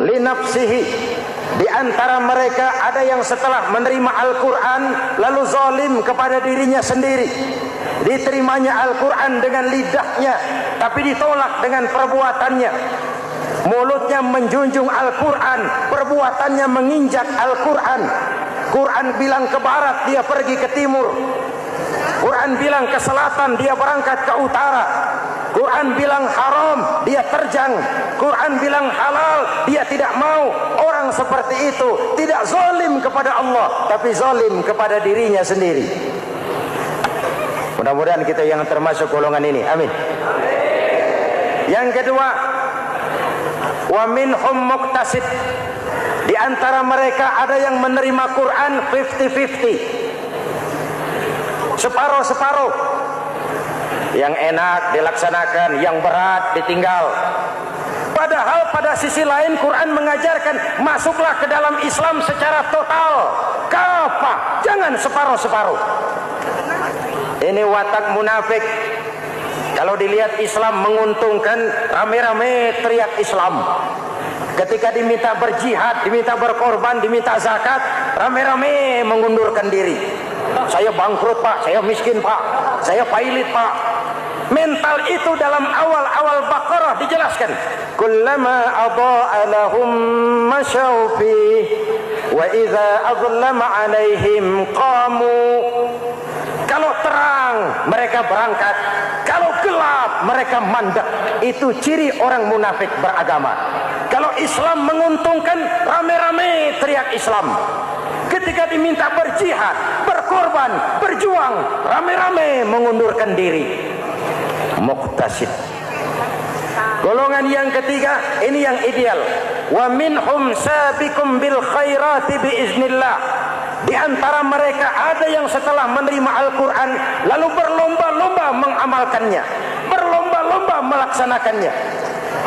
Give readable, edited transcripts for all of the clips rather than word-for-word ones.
li nafsihi. Di antara mereka ada yang setelah menerima Al-Quran lalu zalim kepada dirinya sendiri. Diterimanya Al-Quran dengan lidahnya, tapi ditolak dengan perbuatannya. Mulutnya menjunjung Al-Quran, perbuatannya menginjak Al-Quran. Quran bilang ke barat, dia pergi ke timur. Quran bilang ke selatan, dia berangkat ke utara. Quran bilang haram, dia terjang. Quran bilang halal, dia tidak mau. Orang seperti itu tidak zalim kepada Allah, tapi zalim kepada dirinya sendiri. Mudah-mudahan kita yang termasuk golongan ini. Amin. Yang kedua, wa minhum muqtasid. Di antara mereka ada yang menerima Quran 50-50. Separuh-separuh. Yang enak dilaksanakan, yang berat ditinggal. Padahal pada sisi lain Quran mengajarkan masuklah ke dalam Islam secara total, kafah, jangan separuh-separuh. Ini watak munafik. Kalau dilihat Islam menguntungkan, rame-rame teriak Islam. Ketika diminta berjihad, diminta berkorban, diminta zakat, rame-rame mengundurkan diri. Saya bangkrut pak, saya miskin pak, saya pailit pak. Mental itu dalam awal-awal Baqarah dijelaskan. Kullama adha'a lahum masyaw fihi wa idza adlama 'alaihim qamu. Kalau terang mereka berangkat, kalau gelap mereka mandek. Itu ciri orang munafik beragama. Kalau Islam menguntungkan, rame-rame teriak Islam. Ketika diminta berjihad, berkorban, berjuang, rame-rame mengundurkan diri. Muqtasid. Golongan yang ketiga, ini yang ideal. Wa minhum sabiqum bil khairati biiznillah. Di antara mereka ada yang setelah menerima Al-Quran lalu berlomba-lomba mengamalkannya, berlomba-lomba melaksanakannya.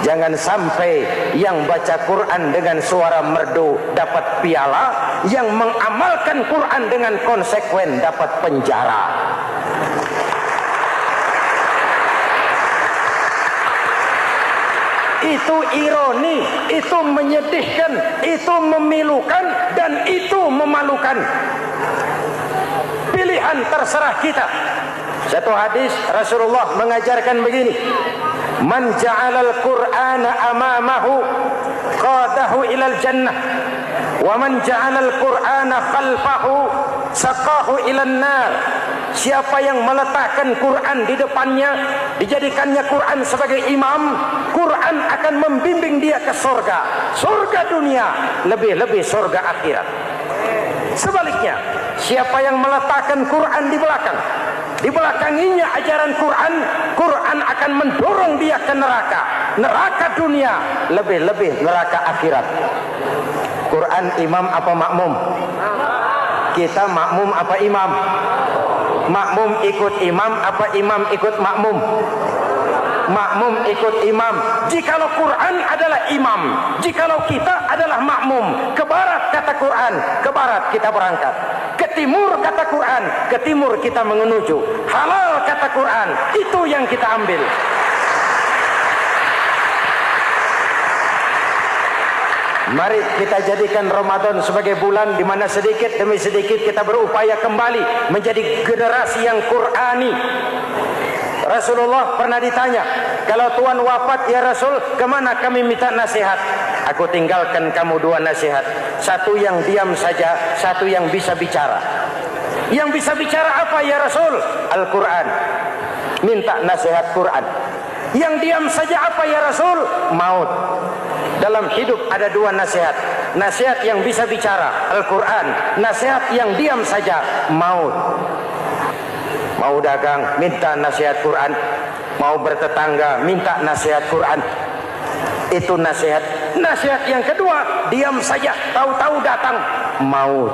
Jangan sampai yang baca Quran dengan suara merdu dapat piala, yang mengamalkan Quran dengan konsekuen dapat penjara. Itu ironi, itu menyedihkan, itu memilukan, dan itu memalukan. Pilihan terserah kita. Satu hadis Rasulullah mengajarkan begini: man ja'alal Qur'ana amamahu qadahu ilal jannah, wa man ja'alal Qur'ana khalfahu saqahu ilan nar. Siapa yang meletakkan Quran di depannya, dijadikannya Quran sebagai imam, Quran akan membimbing dia ke surga, surga dunia, lebih-lebih surga akhirat. Sebaliknya, siapa yang meletakkan Quran di belakang, dibelakanginya ajaran Quran, Quran akan mendorong dia ke neraka, neraka dunia, lebih-lebih neraka akhirat. Quran imam apa makmum? Kita makmum apa imam? Makmum ikut imam apa imam ikut makmum? Makmum ikut imam. Jikalau Quran adalah imam, jikalau kita adalah makmum. Ke barat kata Quran, ke barat kita berangkat. Ke timur kata Quran, ke timur kita menuju. Halal kata Quran, itu yang kita ambil. Mari kita jadikan Ramadan sebagai bulan di mana sedikit demi sedikit kita berupaya kembali menjadi generasi yang Qurani. Rasulullah pernah ditanya, kalau Tuhan wafat ya Rasul, kemana kami minta nasihat? Aku tinggalkan kamu dua nasihat. Satu yang diam saja, satu yang bisa bicara. Yang bisa bicara apa ya Rasul? Al-Quran. Minta nasihat Quran. Yang diam saja apa ya Rasul? Maut. Dalam hidup ada dua nasihat. Nasihat yang bisa bicara, Al-Quran. Nasihat yang diam saja, maut. Mau dagang, minta nasihat Quran. Mau bertetangga, minta nasihat Quran. Itu nasihat. Nasihat yang kedua, diam saja, tahu-tahu datang maut.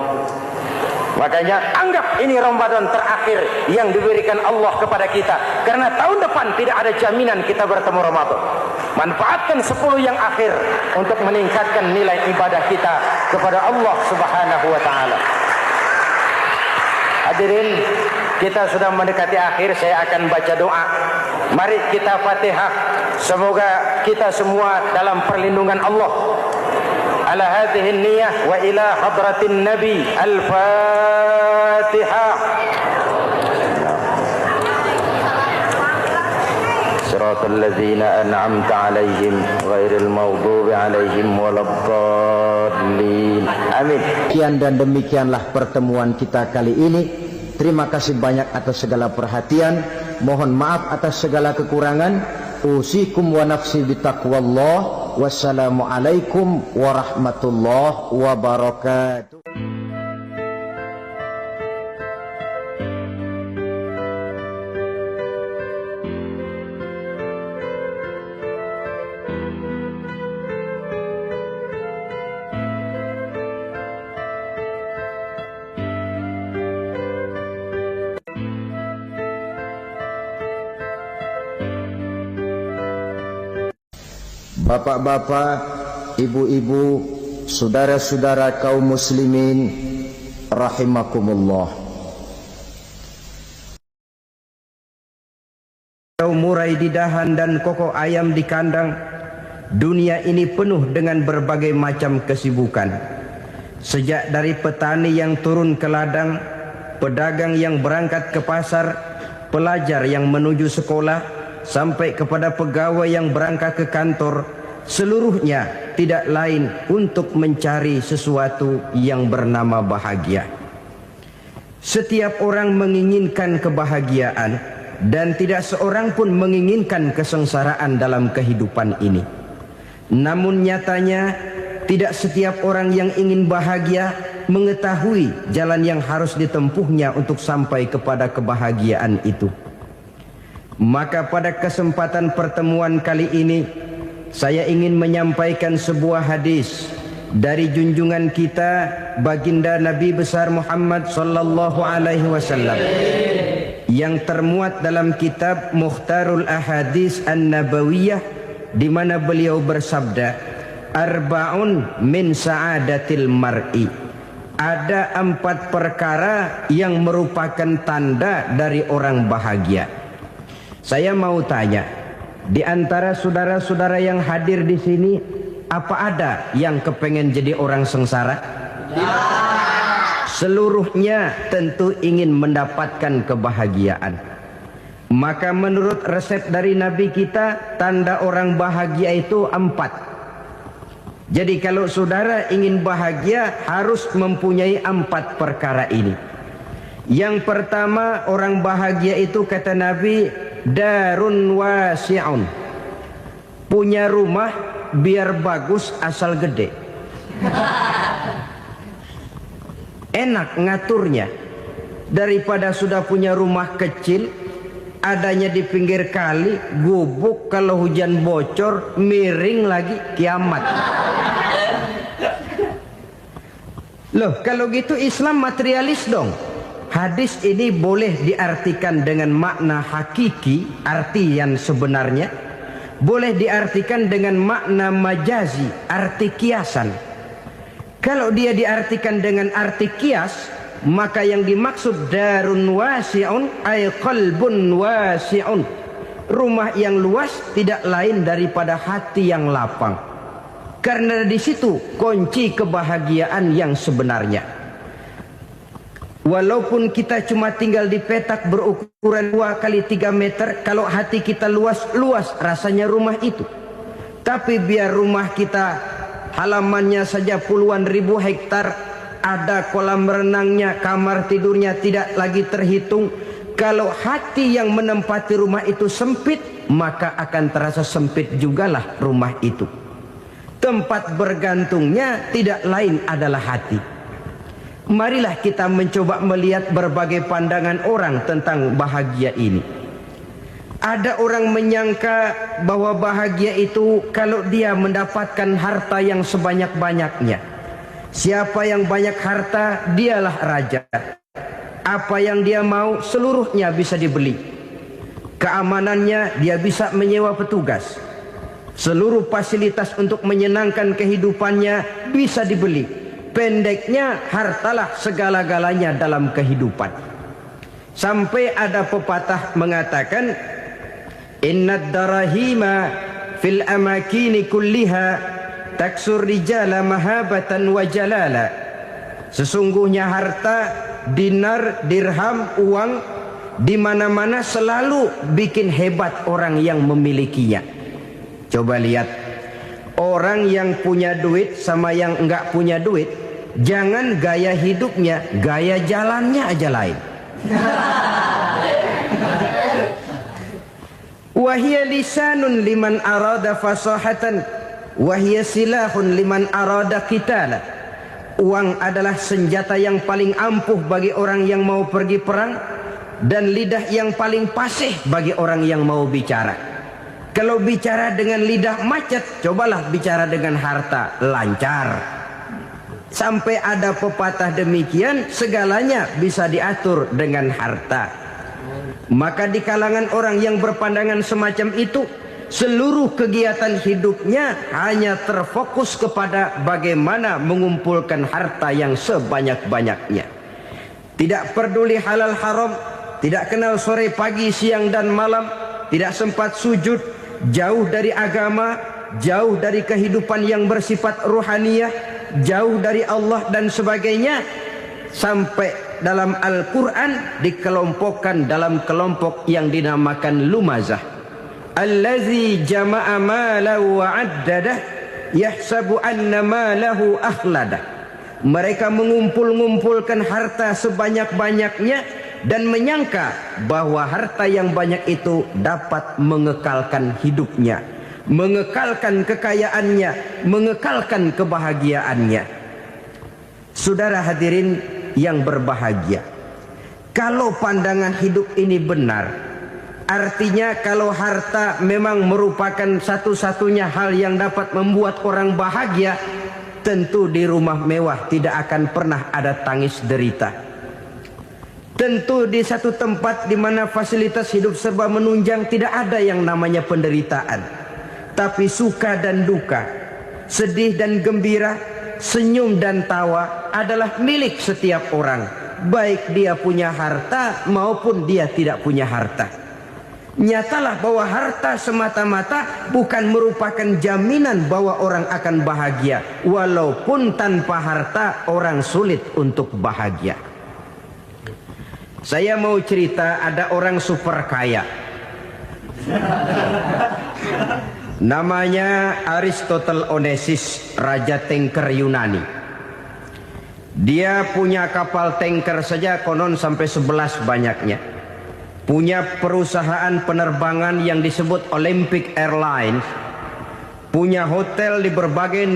Makanya anggap ini Ramadan terakhir yang diberikan Allah kepada kita. Karena tahun depan tidak ada jaminan kita bertemu Ramadan. Manfaatkan 10 yang akhir untuk meningkatkan nilai ibadah kita kepada Allah Subhanahu wa taala. Hadirin, kita sudah mendekati akhir, saya akan baca doa. Mari kita Fatihah. Semoga kita semua dalam perlindungan Allah. ala hadhihi an-niyah wa ila hadratin nabi. Al-Fatihah. Siratal ladzina an'amta 'alaihim ghairil maghdubi 'alaihim waladdallin. Amin. Sekian dan demikianlah pertemuan kita kali ini. Terima kasih banyak atas segala perhatian. Mohon maaf atas segala kekurangan. Usikum wa nafsi bitaqwallah. Wassalamualaikum warahmatullahi wabarakatuh. Bapak-bapak, ibu-ibu, saudara-saudara kaum muslimin rahimakumullah. Murai di dahan dan koko ayam di kandang. Dunia ini penuh dengan berbagai macam kesibukan. Sejak dari petani yang turun ke ladang, pedagang yang berangkat ke pasar, pelajar yang menuju sekolah, sampai kepada pegawai yang berangkat ke kantor, seluruhnya tidak lain untuk mencari sesuatu yang bernama bahagia. Setiap orang menginginkan kebahagiaan dan tidak seorang pun menginginkan kesengsaraan dalam kehidupan ini. Namun nyatanya tidak setiap orang yang ingin bahagia mengetahui jalan yang harus ditempuhnya untuk sampai kepada kebahagiaan itu. Maka pada kesempatan pertemuan kali ini saya ingin menyampaikan sebuah hadis dari junjungan kita baginda Nabi besar Muhammad sallallahu alaihi wasallam yang termuat dalam kitab Mukhtarul Ahadits An-Nabawiyah, di mana beliau bersabda, arba'un min sa'adatil mar'i. Ada 4 perkara yang merupakan tanda dari orang bahagia. Saya mau tanya, di antara saudara-saudara yang hadir di sini, apa ada yang kepengen jadi orang sengsara? Seluruhnya tentu ingin mendapatkan kebahagiaan. Maka menurut resep dari Nabi kita, tanda orang bahagia itu 4. Jadi kalau saudara ingin bahagia, harus mempunyai 4 perkara ini. Yang pertama, orang bahagia itu kata Nabi, darun wasi'un. Punya rumah biar bagus asal gede. Enak ngaturnya. Daripada sudah punya rumah kecil, adanya di pinggir kali, gubuk, kalau hujan bocor, miring lagi, kiamat. Loh, kalau gitu Islam materialis dong. Hadis ini boleh diartikan dengan makna hakiki, arti yang sebenarnya. Boleh diartikan dengan makna majazi, arti kiasan. Kalau dia diartikan dengan arti kias, maka yang dimaksud darun wasi'un ay qalbun wasi'un. Rumah yang luas tidak lain daripada hati yang lapang. Karena di situ kunci kebahagiaan yang sebenarnya. Walaupun kita cuma tinggal di petak berukuran 2 kali 3 meter, kalau hati kita luas rasanya rumah itu. Tapi biar rumah kita halamannya saja puluhan ribu hektar, ada kolam renangnya, kamar tidurnya tidak lagi terhitung. Kalau hati yang menempati rumah itu sempit, maka akan terasa sempit jugalah rumah itu. Tempat bergantungnya tidak lain adalah hati. Marilah kita mencoba melihat berbagai pandangan orang tentang bahagia ini. Ada orang menyangka bahwa bahagia itu kalau dia mendapatkan harta yang sebanyak-banyaknya. Siapa yang banyak harta, dialah raja. Apa yang dia mau, seluruhnya bisa dibeli. Keamanannya, dia bisa menyewa petugas. Seluruh fasilitas untuk menyenangkan kehidupannya bisa dibeli. Pendeknya, hartalah segala-galanya dalam kehidupan. Sampai ada pepatah mengatakan, innad darahima fil amakini kulliha taksur rijala mahabatan wa jalala. Sesungguhnya harta, dinar, dirham, uang di mana-mana selalu bikin hebat orang yang memilikinya. Coba lihat orang yang punya duit sama yang enggak punya duit, jangan gaya hidupnya, gaya jalannya aja lain. Wahia lisanun liman arada fasahatan, wahia silahun liman arada qitala. Uang adalah senjata yang paling ampuh bagi orang yang mau pergi perang, dan lidah yang paling fasih bagi orang yang mau bicara. Kalau bicara dengan lidah macet, cobalah bicara dengan harta, lancar. Sampai ada pepatah demikian, segalanya bisa diatur dengan harta. Maka di kalangan orang yang berpandangan semacam itu, seluruh kegiatan hidupnya hanya terfokus kepada bagaimana mengumpulkan harta yang sebanyak-banyaknya. Tidak peduli halal haram, tidak kenal sore pagi siang dan malam, tidak sempat sujud, jauh dari agama, jauh dari kehidupan yang bersifat ruhaniyah, jauh dari Allah dan sebagainya. Sampai dalam Al-Quran dikelompokkan dalam kelompok yang dinamakan lumazah. Allazi jama'a malahu wa addadah yahsabu anna malahu akhladah. Mereka mengumpul-ngumpulkan harta sebanyak-banyaknya dan menyangka bahwa harta yang banyak itu dapat mengekalkan hidupnya, mengekalkan kekayaannya, mengekalkan kebahagiaannya. Saudara hadirin yang berbahagia, kalau pandangan hidup ini benar, artinya kalau harta memang merupakan satu-satunya hal yang dapat membuat orang bahagia, tentu di rumah mewah tidak akan pernah ada tangis derita. Tentu di satu tempat di mana fasilitas hidup serba menunjang tidak ada yang namanya penderitaan. Tapi suka dan duka, sedih dan gembira, senyum dan tawa adalah milik setiap orang, baik dia punya harta maupun dia tidak punya harta. Nyatalah bahwa harta semata-mata bukan merupakan jaminan bahwa orang akan bahagia, walaupun tanpa harta orang sulit untuk bahagia. Saya mau cerita, ada orang super kaya, namanya Aristotle Onesimus, raja tanker Yunani. Dia punya kapal tanker saja konon sampai 11 banyaknya. Punya perusahaan penerbangan yang disebut Olympic Airlines. Punya hotel di berbagai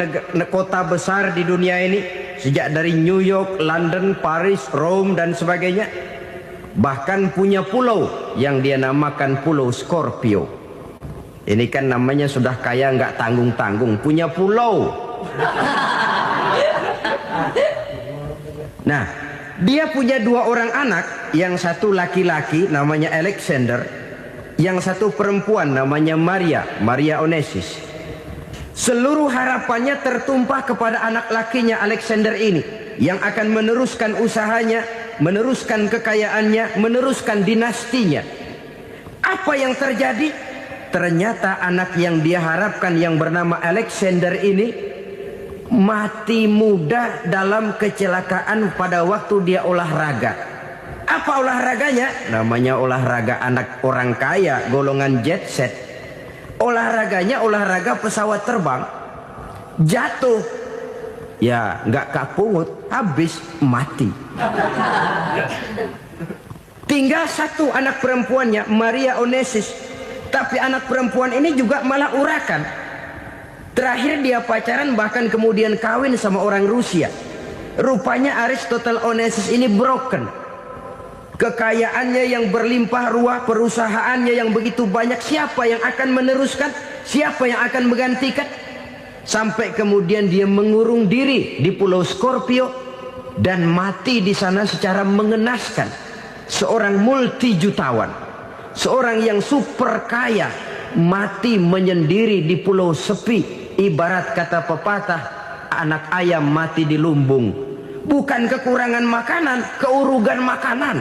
kota besar di dunia ini, sejak dari New York, London, Paris, Rome dan sebagainya. Bahkan punya pulau yang dia namakan Pulau Scorpio. Ini kan namanya sudah kaya nggak tanggung-tanggung, punya pulau. Nah, dia punya 2 orang anak, yang satu laki-laki namanya Alexander, yang satu perempuan namanya Maria Onesimus. Seluruh harapannya tertumpah kepada anak lakinya Alexander ini, yang akan meneruskan usahanya, meneruskan kekayaannya, meneruskan dinastinya. Apa yang terjadi? Ternyata anak yang dia harapkan yang bernama Alexander ini mati muda dalam kecelakaan pada waktu dia olahraga. Apa olahraganya? Namanya olahraga anak orang kaya, golongan jet set. Olahraganya olahraga pesawat terbang. Jatuh, ya nggak kapungut, habis mati. Tinggal satu anak perempuannya, Maria Onesimus. Tapi anak perempuan ini juga malah urakan. Terakhir dia pacaran, bahkan kemudian kawin sama orang Rusia. Rupanya Aristotle Onesimus ini broken. Kekayaannya yang berlimpah ruah, perusahaannya yang begitu banyak, siapa yang akan meneruskan? Siapa yang akan menggantikan? Sampai kemudian dia mengurung diri di Pulau Scorpio dan mati di sana secara mengenaskan. Seorang multi jutawan, seorang yang super kaya, mati menyendiri di pulau sepi. Ibarat kata pepatah, anak ayam mati di lumbung. Bukan kekurangan makanan, keurugan makanan.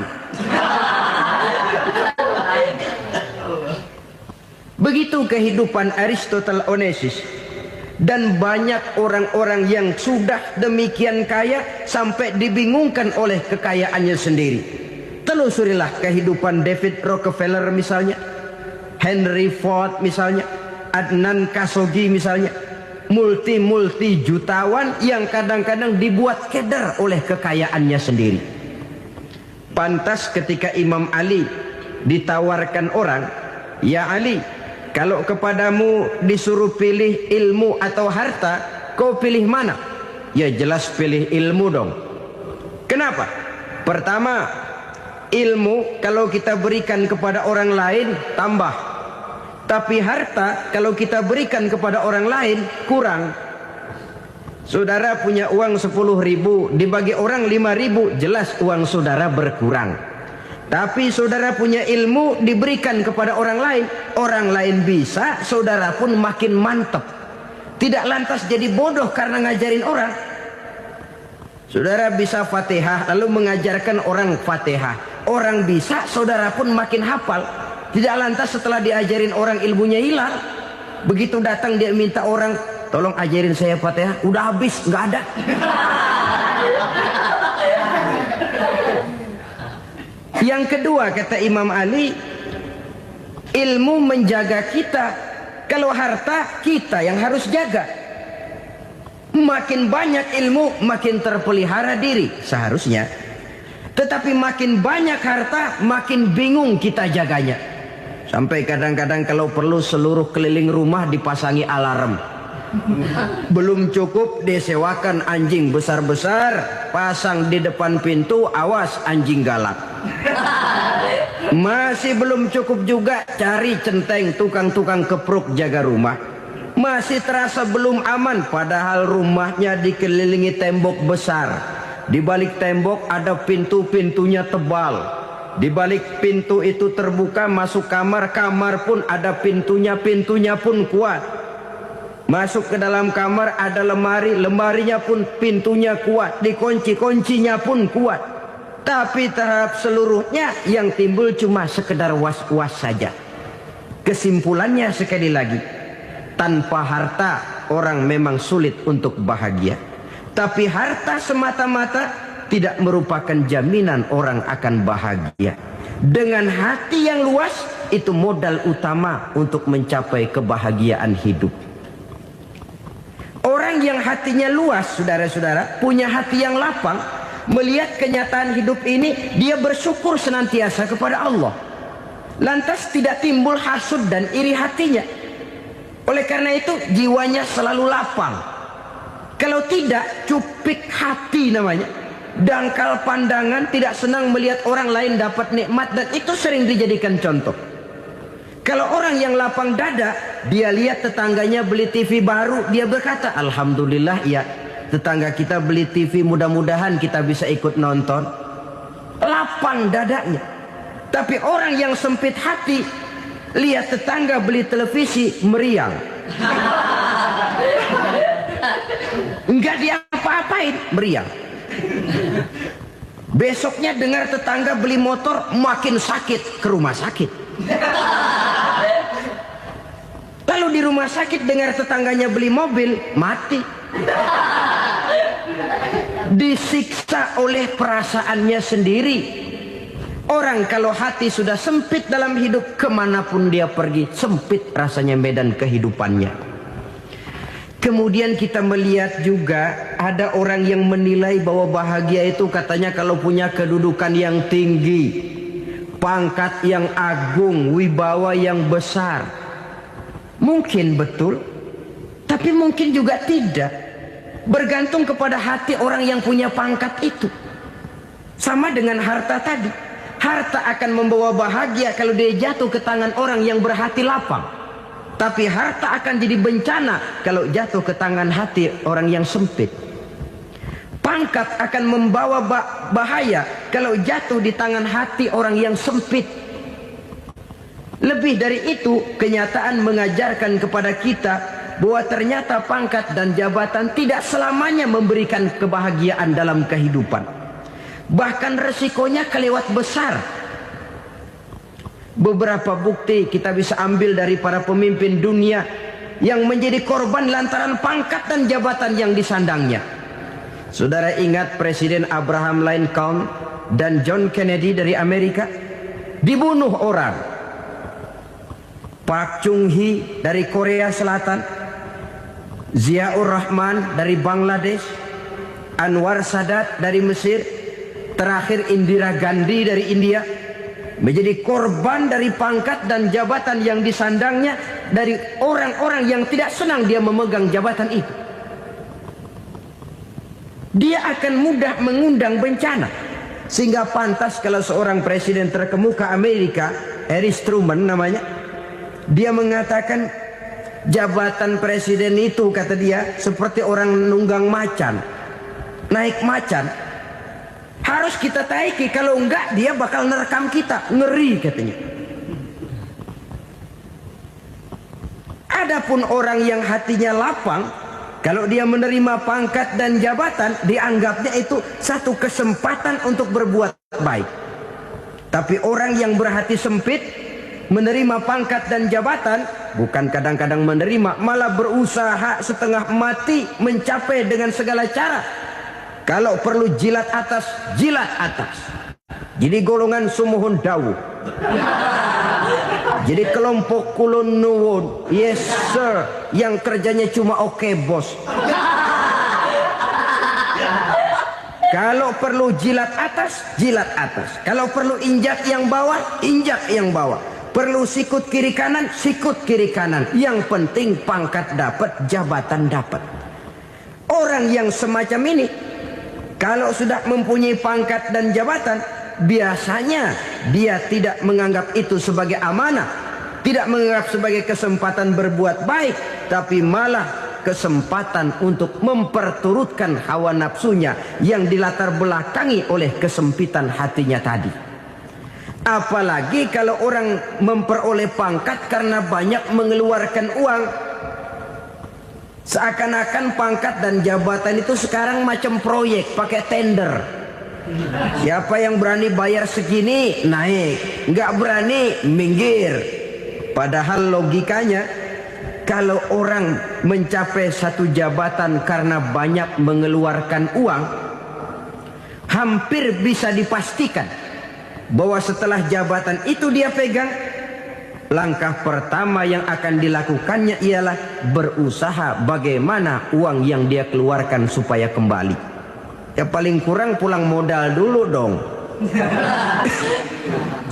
Begitu kehidupan Aristotle Onesimus. Dan banyak orang-orang yang sudah demikian kaya sampai dibingungkan oleh kekayaannya sendiri. Telusurilah kehidupan David Rockefeller misalnya, Henry Ford misalnya, Adnan Khashoggi misalnya. Multi jutawan yang kadang-kadang dibuat keder oleh kekayaannya sendiri. Pantas ketika Imam Ali ditawarkan orang, "Ya Ali, kalau kepadamu disuruh pilih ilmu atau harta, kau pilih mana?" Ya jelas pilih ilmu dong. Kenapa? Pertama, ilmu kalau kita berikan kepada orang lain tambah. Tapi harta kalau kita berikan kepada orang lain kurang. Saudara punya uang 10.000, dibagi orang 5.000, jelas uang saudara berkurang. Tapi saudara punya ilmu diberikan kepada orang lain bisa, saudara pun makin mantap. Tidak lantas jadi bodoh karena ngajarin orang. Saudara bisa Fatihah lalu mengajarkan orang Fatihah. Orang bisa, saudara pun makin hafal. Tidak lantas setelah diajarin orang ilmunya hilang. Begitu datang dia minta orang, "Tolong ajarin saya Fatihah." Udah habis, nggak ada. Yang kedua kata Imam Ali, ilmu menjaga kita. Kalau harta kita yang harus jaga. Makin banyak ilmu makin terpelihara diri seharusnya. Tetapi makin banyak harta makin bingung kita jaganya. Sampai kadang-kadang kalau perlu seluruh keliling rumah dipasangi alarm. Belum cukup disewakan anjing besar-besar, pasang di depan pintu, awas anjing galak. Masih belum cukup juga cari centeng tukang-tukang kepruk jaga rumah. Masih terasa belum aman padahal rumahnya dikelilingi tembok besar. Di balik tembok ada pintu-pintunya tebal. Di balik pintu itu terbuka masuk kamar, kamar pun ada pintunya, pintunya pun kuat. Masuk ke dalam kamar ada lemari, lemarinya pun pintunya kuat, dikunci, kuncinya pun kuat. Tapi tahap seluruhnya yang timbul cuma sekedar was-was saja. Kesimpulannya sekali lagi, tanpa harta orang memang sulit untuk bahagia. Tapi harta semata-mata tidak merupakan jaminan orang akan bahagia. Dengan hati yang luas, itu modal utama untuk mencapai kebahagiaan hidup. Orang yang hatinya luas, saudara-saudara, punya hati yang lapang, melihat kenyataan hidup ini, dia bersyukur senantiasa kepada Allah. Lantas tidak timbul hasud dan iri hatinya. Oleh karena itu, jiwanya selalu lapang. Kalau tidak, cupik hati namanya. Dangkal pandangan, tidak senang melihat orang lain dapat nikmat, dan itu sering dijadikan contoh. Kalau orang yang lapang dada, dia lihat tetangganya beli TV baru, dia berkata, "Alhamdulillah ya, tetangga kita beli TV, mudah-mudahan kita bisa ikut nonton." Lapang dadanya. Tapi orang yang sempit hati, lihat tetangga beli televisi, meriang. Enggak diapa-apain, meriang. Besoknya dengar tetangga beli motor, makin sakit, ke rumah sakit. Lalu di rumah sakit dengar tetangganya beli mobil, mati. Disiksa oleh perasaannya sendiri. Orang kalau hati sudah sempit dalam hidup, kemanapun dia pergi, sempit rasanya medan kehidupannya. Kemudian kita melihat juga ada orang yang menilai bahwa bahagia itu katanya kalau punya kedudukan yang tinggi, pangkat yang agung, wibawa yang besar. Mungkin betul, tapi mungkin juga tidak. Bergantung kepada hati orang yang punya pangkat itu. Sama dengan harta tadi. Harta akan membawa bahagia kalau dia jatuh ke tangan orang yang berhati lapang. Tapi harta akan jadi bencana kalau jatuh ke tangan hati orang yang sempit. Pangkat akan membawa bahaya kalau jatuh di tangan hati orang yang sempit. Lebih dari itu, kenyataan mengajarkan kepada kita bahwa ternyata pangkat dan jabatan tidak selamanya memberikan kebahagiaan dalam kehidupan. Bahkan resikonya kelewat besar. Beberapa bukti kita bisa ambil dari para pemimpin dunia yang menjadi korban lantaran pangkat dan jabatan yang disandangnya. Saudara ingat Presiden Abraham Lincoln dan John Kennedy dari Amerika dibunuh orang. Park Chung-hee dari Korea Selatan, Ziaur Rahman dari Bangladesh, Anwar Sadat dari Mesir, terakhir Indira Gandhi dari India, menjadi korban dari pangkat dan jabatan yang disandangnya dari orang-orang yang tidak senang dia memegang jabatan itu. Dia akan mudah mengundang bencana. Sehingga pantas kalau seorang presiden terkemuka Amerika, Harry Truman namanya, dia mengatakan jabatan presiden itu, kata dia, seperti orang nunggang macan. Naik macan harus kita taiki, kalau enggak dia bakal nerekam kita. Ngeri katanya. Adapun orang yang hatinya lapang, kalau dia menerima pangkat dan jabatan, dianggapnya itu satu kesempatan untuk berbuat baik. Tapi orang yang berhati sempit, menerima pangkat dan jabatan, bukan kadang-kadang menerima, malah berusaha setengah mati mencapai dengan segala cara. Kalau perlu jilat atas, jilat atas. Jadi golongan sumuhun dawu. Jadi kelompok kulon nuwun, yes sir, yang kerjanya cuma oke bos. Kalau perlu jilat atas, jilat atas. Kalau perlu injak yang bawah, injak yang bawah. Perlu sikut kiri kanan, sikut kiri kanan. Yang penting pangkat dapat, jabatan dapat. Orang yang semacam ini, kalau sudah mempunyai pangkat dan jabatan, biasanya dia tidak menganggap itu sebagai amanah, tidak menganggap sebagai kesempatan berbuat baik, tapi malah kesempatan untuk memperturutkan hawa nafsunya yang dilatar belakangi oleh kesempitan hatinya tadi. Apalagi kalau orang memperoleh pangkat karena banyak mengeluarkan uang. Seakan-akan pangkat dan jabatan itu sekarang macam proyek, pakai tender. Siapa yang berani bayar segini, naik. Nggak berani, minggir. Padahal logikanya, kalau orang mencapai satu jabatan karena banyak mengeluarkan uang, hampir bisa dipastikan bahwa setelah jabatan itu dia pegang, langkah pertama yang akan dilakukannya ialah berusaha bagaimana uang yang dia keluarkan supaya kembali. Ya paling kurang pulang modal dulu dong.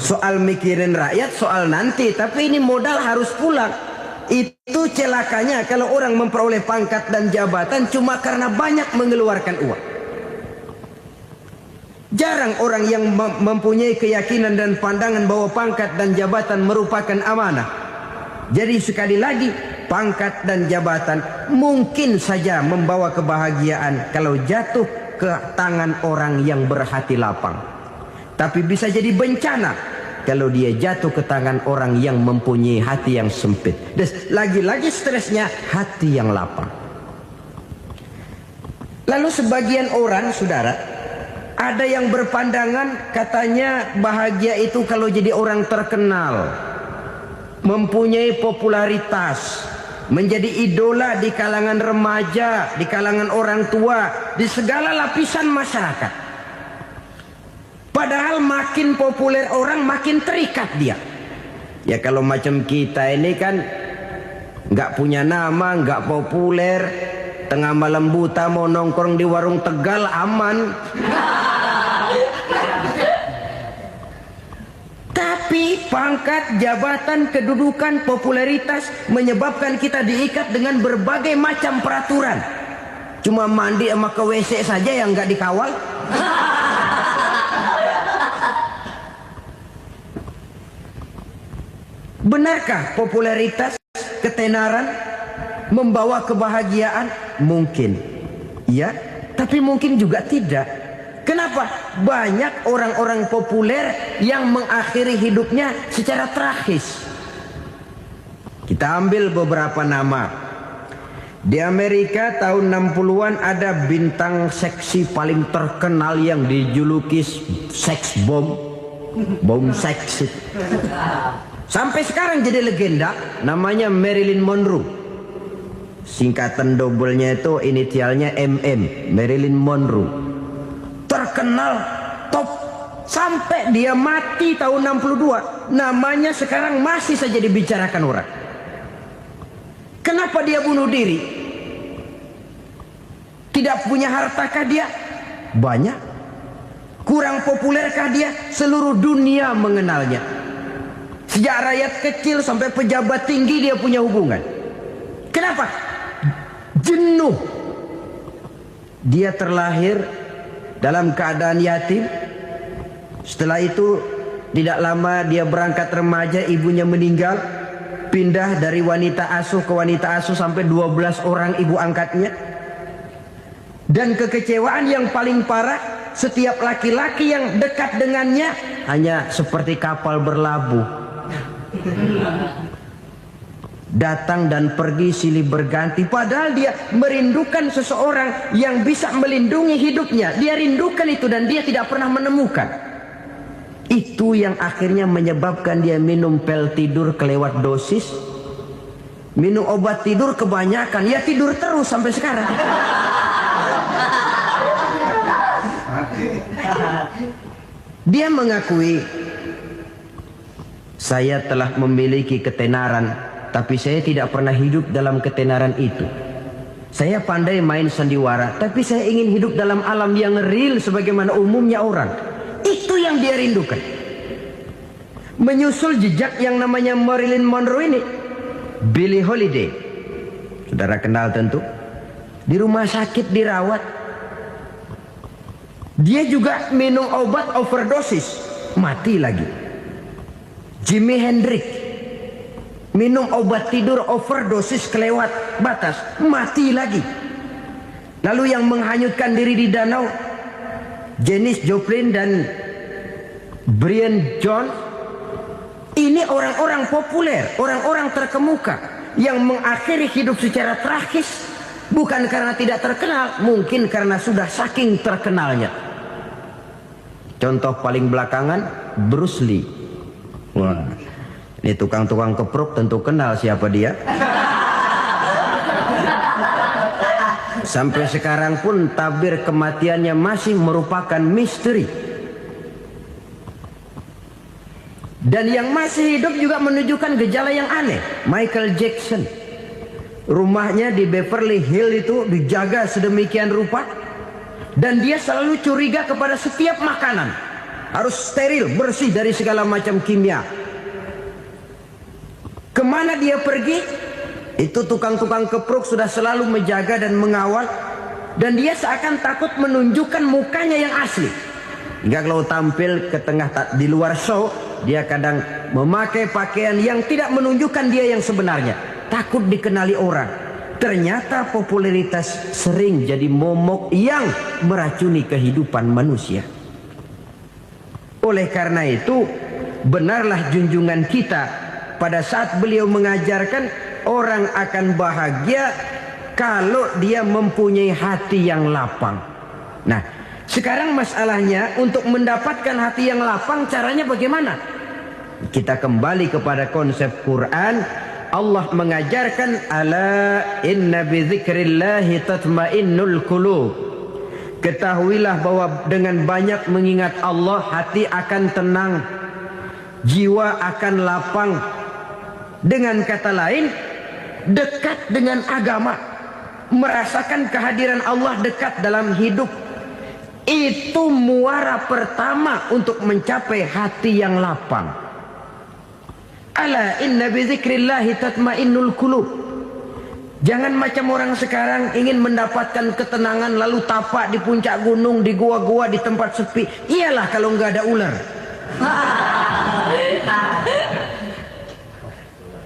Soal mikirin rakyat soal nanti, tapi ini modal harus pulang. Itu celakanya kalau orang memperoleh pangkat dan jabatan cuma karena banyak mengeluarkan uang. Jarang orang yang mempunyai keyakinan dan pandangan bahwa pangkat dan jabatan merupakan amanah. Jadi sekali lagi, pangkat dan jabatan mungkin saja membawa kebahagiaan kalau jatuh ke tangan orang yang berhati lapang. Tapi bisa jadi bencana kalau dia jatuh ke tangan orang yang mempunyai hati yang sempit. Dan lagi-lagi stresnya hati yang lapang. Lalu sebagian orang, saudara, ada yang berpandangan katanya bahagia itu kalau jadi orang terkenal, mempunyai popularitas, menjadi idola di kalangan remaja, di kalangan orang tua, di segala lapisan masyarakat. Padahal makin populer orang makin terikat dia. Ya kalau macam kita ini kan nggak punya nama, nggak populer, tengah malam buta mau nongkrong di warung Tegal aman. Tapi pangkat, jabatan, kedudukan, popularitas menyebabkan kita diikat dengan berbagai macam peraturan. Cuma mandi sama ke WC saja yang nggak dikawal. Benarkah popularitas, ketenaran membawa kebahagiaan? Mungkin. Ya, tapi mungkin juga tidak. Kenapa? Banyak orang-orang populer yang mengakhiri hidupnya secara tragis. Kita ambil beberapa nama. Di Amerika tahun 60-an ada bintang seksi paling terkenal yang dijuluki seks bom. Bom seks. Sampai sekarang jadi legenda, namanya Marilyn Monroe. Singkatan dobelnya itu inisialnya MM, Marilyn Monroe. Terkenal, top, sampai dia mati tahun 62. Namanya sekarang masih saja dibicarakan orang. Kenapa dia bunuh diri? Tidak punya hartakah dia? Banyak. Kurang populerkah dia? Seluruh dunia mengenalnya. Sejak rakyat kecil sampai pejabat tinggi dia punya hubungan. Kenapa? Jenuh. Dia terlahir dalam keadaan yatim. Setelah itu tidak lama dia berangkat remaja, ibunya meninggal. Pindah dari wanita asuh ke wanita asuh sampai 12 orang ibu angkatnya. Dan kekecewaan yang paling parah, setiap laki-laki yang dekat dengannya hanya seperti kapal berlabuh. Datang dan pergi silih berganti. Padahal dia merindukan seseorang yang bisa melindungi hidupnya. Dia rindukan itu dan dia tidak pernah menemukan. Itu yang akhirnya menyebabkan dia minum pil tidur kelewat dosis. Minum obat tidur kebanyakan. Ya tidur terus sampai sekarang. Dia mengakui, saya telah memiliki ketenaran, tapi saya tidak pernah hidup dalam ketenaran itu. Saya pandai main sandiwara, tapi saya ingin hidup dalam alam yang real sebagaimana umumnya orang. Itu yang dia rindukan. Menyusul jejak yang namanya Marilyn Monroe ini, Billie Holiday, saudara kenal tentu, di rumah sakit dirawat. Dia juga minum obat overdosis, mati lagi. Jimi Hendrix minum obat tidur overdosis kelewat batas, mati lagi. Lalu yang menghanyutkan diri di danau, Janis Joplin dan Brian Jones. Ini orang-orang populer, orang-orang terkemuka yang mengakhiri hidup secara tragis, bukan karena tidak terkenal, mungkin karena sudah saking terkenalnya. Contoh paling belakangan, Bruce Lee. Wah, ini tukang-tukang keprok tentu kenal siapa dia. Sampai sekarang pun tabir kematiannya masih merupakan misteri. Dan yang masih hidup juga menunjukkan gejala yang aneh. Michael Jackson, rumahnya di Beverly Hills itu dijaga sedemikian rupa, dan dia selalu curiga kepada setiap makanan. Harus steril, bersih dari segala macam kimia. Kemana dia pergi, itu tukang-tukang keprok sudah selalu menjaga dan mengawal. Dan dia seakan takut menunjukkan mukanya yang asli. Hingga kalau tampil ke tengah di luar show, dia kadang memakai pakaian yang tidak menunjukkan dia yang sebenarnya. Takut dikenali orang. Ternyata popularitas sering jadi momok yang meracuni kehidupan manusia. Oleh karena itu, benarlah junjungan kita pada saat beliau mengajarkan orang akan bahagia kalau dia mempunyai hati yang lapang. Nah, sekarang masalahnya untuk mendapatkan hati yang lapang caranya bagaimana? Kita kembali kepada konsep Quran. Allah mengajarkan, ala inna bidzikrillahi tatmainnul qulub. Ketahuilah bahwa dengan banyak mengingat Allah, hati akan tenang, jiwa akan lapang. Dengan kata lain, dekat dengan agama, merasakan kehadiran Allah dekat dalam hidup. Itu muara pertama untuk mencapai hati yang lapang. Ala inna bidzikrillahi tatmainnul qulub. Jangan macam orang sekarang ingin mendapatkan ketenangan lalu tapak di puncak gunung, di gua-gua, di tempat sepi. Iyalah kalau nggak ada ular.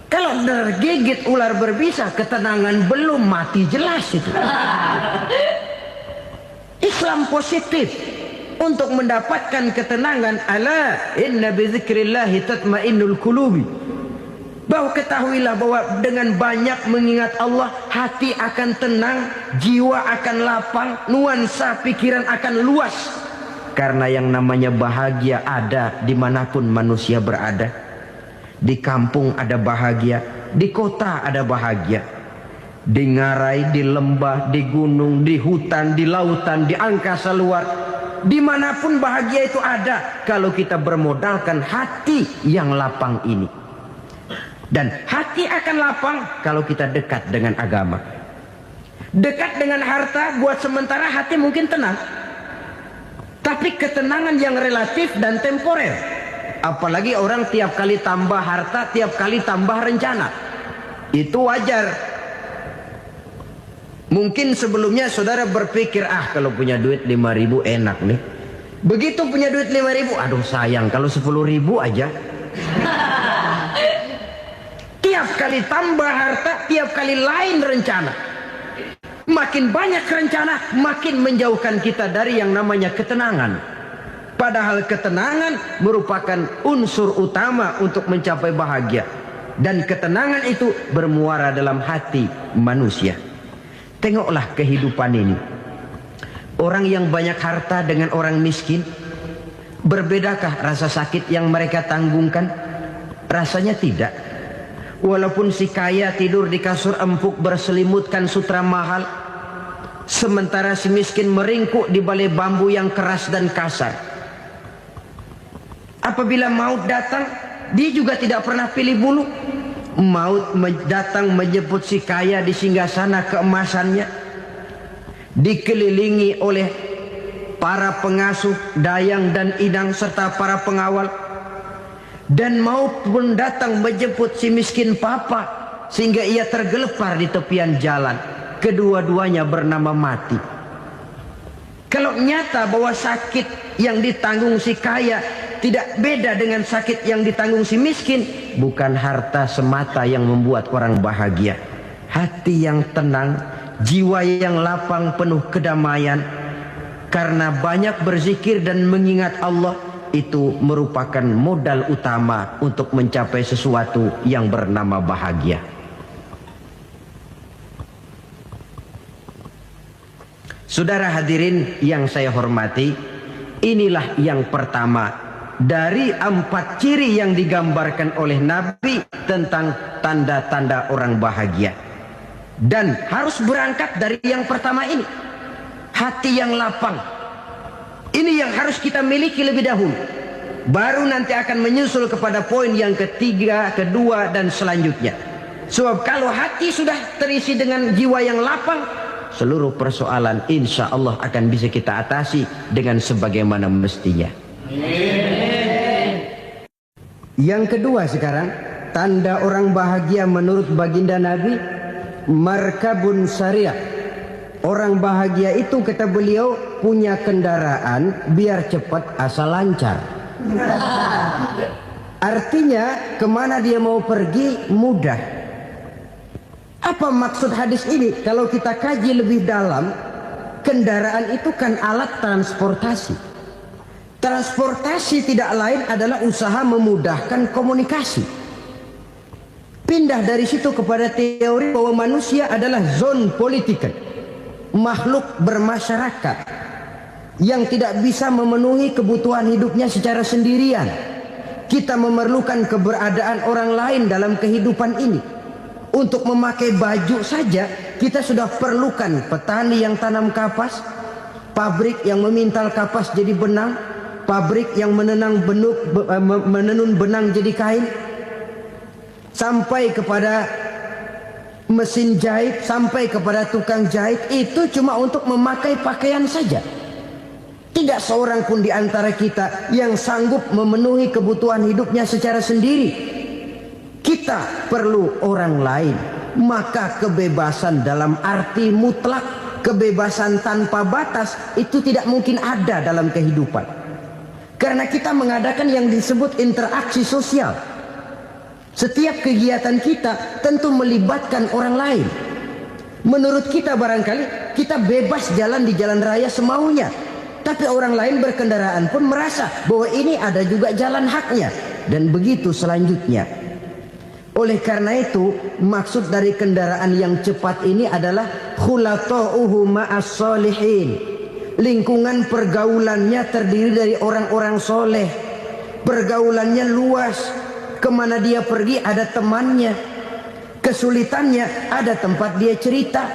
Kalau tergigit ular berbisa, ketenangan belum, mati jelas itu. Islam positif untuk mendapatkan ketenangan. Ala inna bidzikrillahi tatmainnul qulubi. Bahwa ketahuilah bahwa dengan banyak mengingat Allah, hati akan tenang, jiwa akan lapang, nuansa pikiran akan luas. Karena yang namanya bahagia ada dimanapun manusia berada. Di kampung ada bahagia, di kota ada bahagia. Di ngarai, di lembah, di gunung, di hutan, di lautan, di angkasa luar, dimanapun bahagia itu ada kalau kita bermodalkan hati yang lapang ini. Dan hati akan lapang kalau kita dekat dengan agama. Dekat dengan harta buat sementara hati mungkin tenang, tapi ketenangan yang relatif dan temporer. Apalagi orang tiap kali tambah harta, tiap kali tambah rencana. Itu wajar. Mungkin sebelumnya saudara berpikir, kalau punya duit 5.000 enak nih. Begitu punya duit 5.000, aduh sayang kalau 10.000 aja. Tiap kali tambah harta, tiap kali lain rencana. Makin banyak rencana, makin menjauhkan kita dari yang namanya ketenangan. Padahal ketenangan merupakan unsur utama untuk mencapai bahagia. Dan ketenangan itu bermuara dalam hati manusia. Tengoklah kehidupan ini. Orang yang banyak harta dengan orang miskin, berbedakah rasa sakit yang mereka tanggungkan? Rasanya tidak. Walaupun si kaya tidur di kasur empuk berselimutkan sutra mahal, sementara si miskin meringkuk di balai bambu yang keras dan kasar. Apabila maut datang, dia juga tidak pernah pilih bulu. Maut datang menjemput si kaya di singgasana keemasannya, dikelilingi oleh para pengasuh, dayang dan idang serta para pengawal. Dan maut pun datang menjemput si miskin papa sehingga ia tergelepar di tepian jalan. Kedua-duanya bernama mati. Kalau nyata bahwa sakit yang ditanggung si kaya tidak beda dengan sakit yang ditanggung si miskin, bukan harta semata yang membuat orang bahagia. Hati yang tenang, jiwa yang lapang penuh kedamaian, karena banyak berzikir dan mengingat Allah, itu merupakan modal utama untuk mencapai sesuatu yang bernama bahagia. Saudara hadirin yang saya hormati, inilah yang pertama dari 4 ciri yang digambarkan oleh Nabi tentang tanda-tanda orang bahagia. Dan harus berangkat dari yang pertama ini, hati yang lapang. Ini yang harus kita miliki lebih dahulu. Baru nanti akan menyusul kepada poin yang ketiga, kedua, dan selanjutnya. Sebab kalau hati sudah terisi dengan jiwa yang lapang, seluruh persoalan insya Allah akan bisa kita atasi dengan sebagaimana mestinya. Yang kedua sekarang, tanda orang bahagia menurut baginda Nabi, markabun syariah. Orang bahagia itu, kata beliau, punya kendaraan biar cepat asal lancar. Artinya kemana dia mau pergi mudah. Apa maksud hadis ini? Kalau kita kaji lebih dalam, kendaraan itu kan alat transportasi. Transportasi tidak lain adalah usaha memudahkan komunikasi. Pindah dari situ kepada teori bahwa manusia adalah zon political, makhluk bermasyarakat yang tidak bisa memenuhi kebutuhan hidupnya secara sendirian. Kita memerlukan keberadaan orang lain dalam kehidupan ini. Untuk memakai baju saja kita sudah perlukan petani yang tanam kapas, pabrik yang memintal kapas jadi benang, pabrik yang menenun benang jadi kain, sampai kepada mesin jahit, sampai kepada tukang jahit. Itu cuma untuk memakai pakaian saja. Tidak seorang pun di antara kita yang sanggup memenuhi kebutuhan hidupnya secara sendiri. Kita perlu orang lain. Maka kebebasan dalam arti mutlak, kebebasan tanpa batas, itu tidak mungkin ada dalam kehidupan. Karena kita mengadakan yang disebut interaksi sosial. Setiap kegiatan kita tentu melibatkan orang lain. Menurut kita barangkali kita bebas jalan di jalan raya semaunya, tapi orang lain berkendaraan pun merasa bahwa ini ada juga jalan haknya. Dan begitu selanjutnya. Oleh karena itu, maksud dari kendaraan yang cepat ini adalah khulata'uhu ma'as solihin. Lingkungan pergaulannya terdiri dari orang-orang soleh. Pergaulannya luas. Kemana dia pergi ada temannya. Kesulitannya ada tempat dia cerita.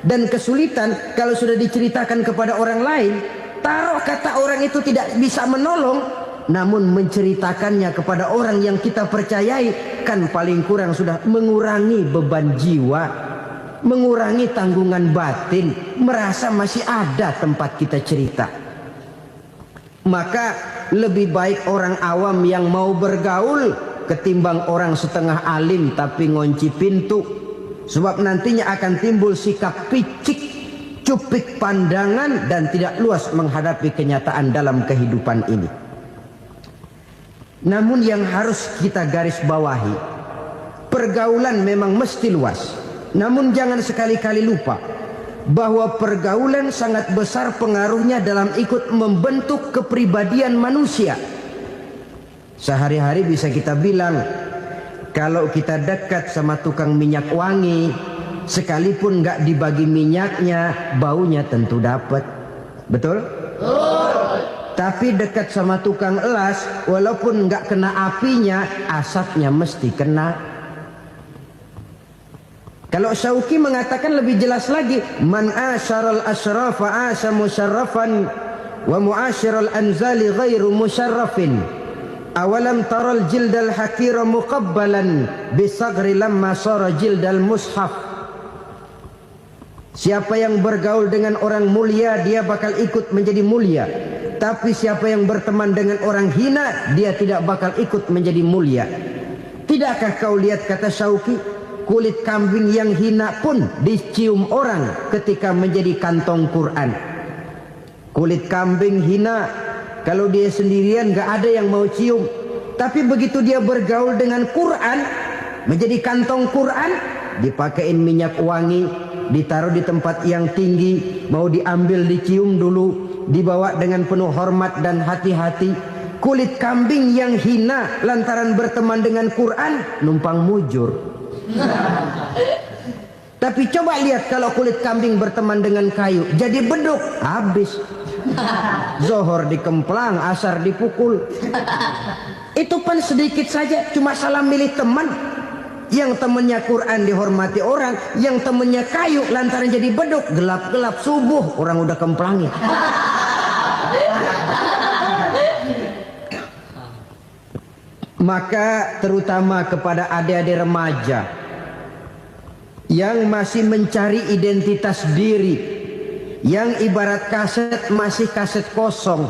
Dan kesulitan kalau sudah diceritakan kepada orang lain, taruh kata orang itu tidak bisa menolong, namun menceritakannya kepada orang yang kita percayai, kan paling kurang sudah mengurangi beban jiwa, mengurangi tanggungan batin, merasa masih ada tempat kita cerita. Maka lebih baik orang awam yang mau bergaul ketimbang orang setengah alim tapi ngunci pintu. Sebab nantinya akan timbul sikap picik, cupik pandangan, dan tidak luas menghadapi kenyataan dalam kehidupan ini. Namun yang harus kita garis bawahi, pergaulan memang mesti luas. Namun jangan sekali-kali lupa bahwa pergaulan sangat besar pengaruhnya dalam ikut membentuk kepribadian manusia. Sehari-hari bisa kita bilang, kalau kita dekat sama tukang minyak wangi, sekalipun nggak dibagi minyaknya, baunya tentu dapat. Betul? Tapi dekat sama tukang elas, walaupun nggak kena apinya, asapnya mesti kena. Kalau Syauqi mengatakan lebih jelas lagi, man asyaral asrafa asa musyarrafan wa muasyiral anzali ghairu musyarrafin. Awalam taral jildal hakira muqabbalan bisagri lamma sara jildal mushaf. Siapa yang bergaul dengan orang mulia, dia bakal ikut menjadi mulia. Tapi siapa yang berteman dengan orang hina, dia tidak bakal ikut menjadi mulia. Tidakkah kau lihat, kata Syauqi, kulit kambing yang hina pun dicium orang ketika menjadi kantong Quran. Kulit kambing hina, kalau dia sendirian gak ada yang mau cium. Tapi begitu dia bergaul dengan Quran, menjadi kantong Quran, dipakein minyak wangi, ditaruh di tempat yang tinggi, mau diambil dicium dulu, dibawa dengan penuh hormat dan hati-hati. Kulit kambing yang hina lantaran berteman dengan Quran, numpang mujur. Tapi coba lihat kalau kulit kambing berteman dengan kayu, jadi beduk, habis. Zohor dikemplang, asar dipukul. Itu pun sedikit saja, cuma salah milih teman. Yang temannya Quran dihormati orang, yang temannya kayu lantaran jadi beduk, gelap-gelap subuh orang udah kemplangi. Maka terutama kepada adik-adik remaja yang masih mencari identitas diri, yang ibarat kaset masih kaset kosong,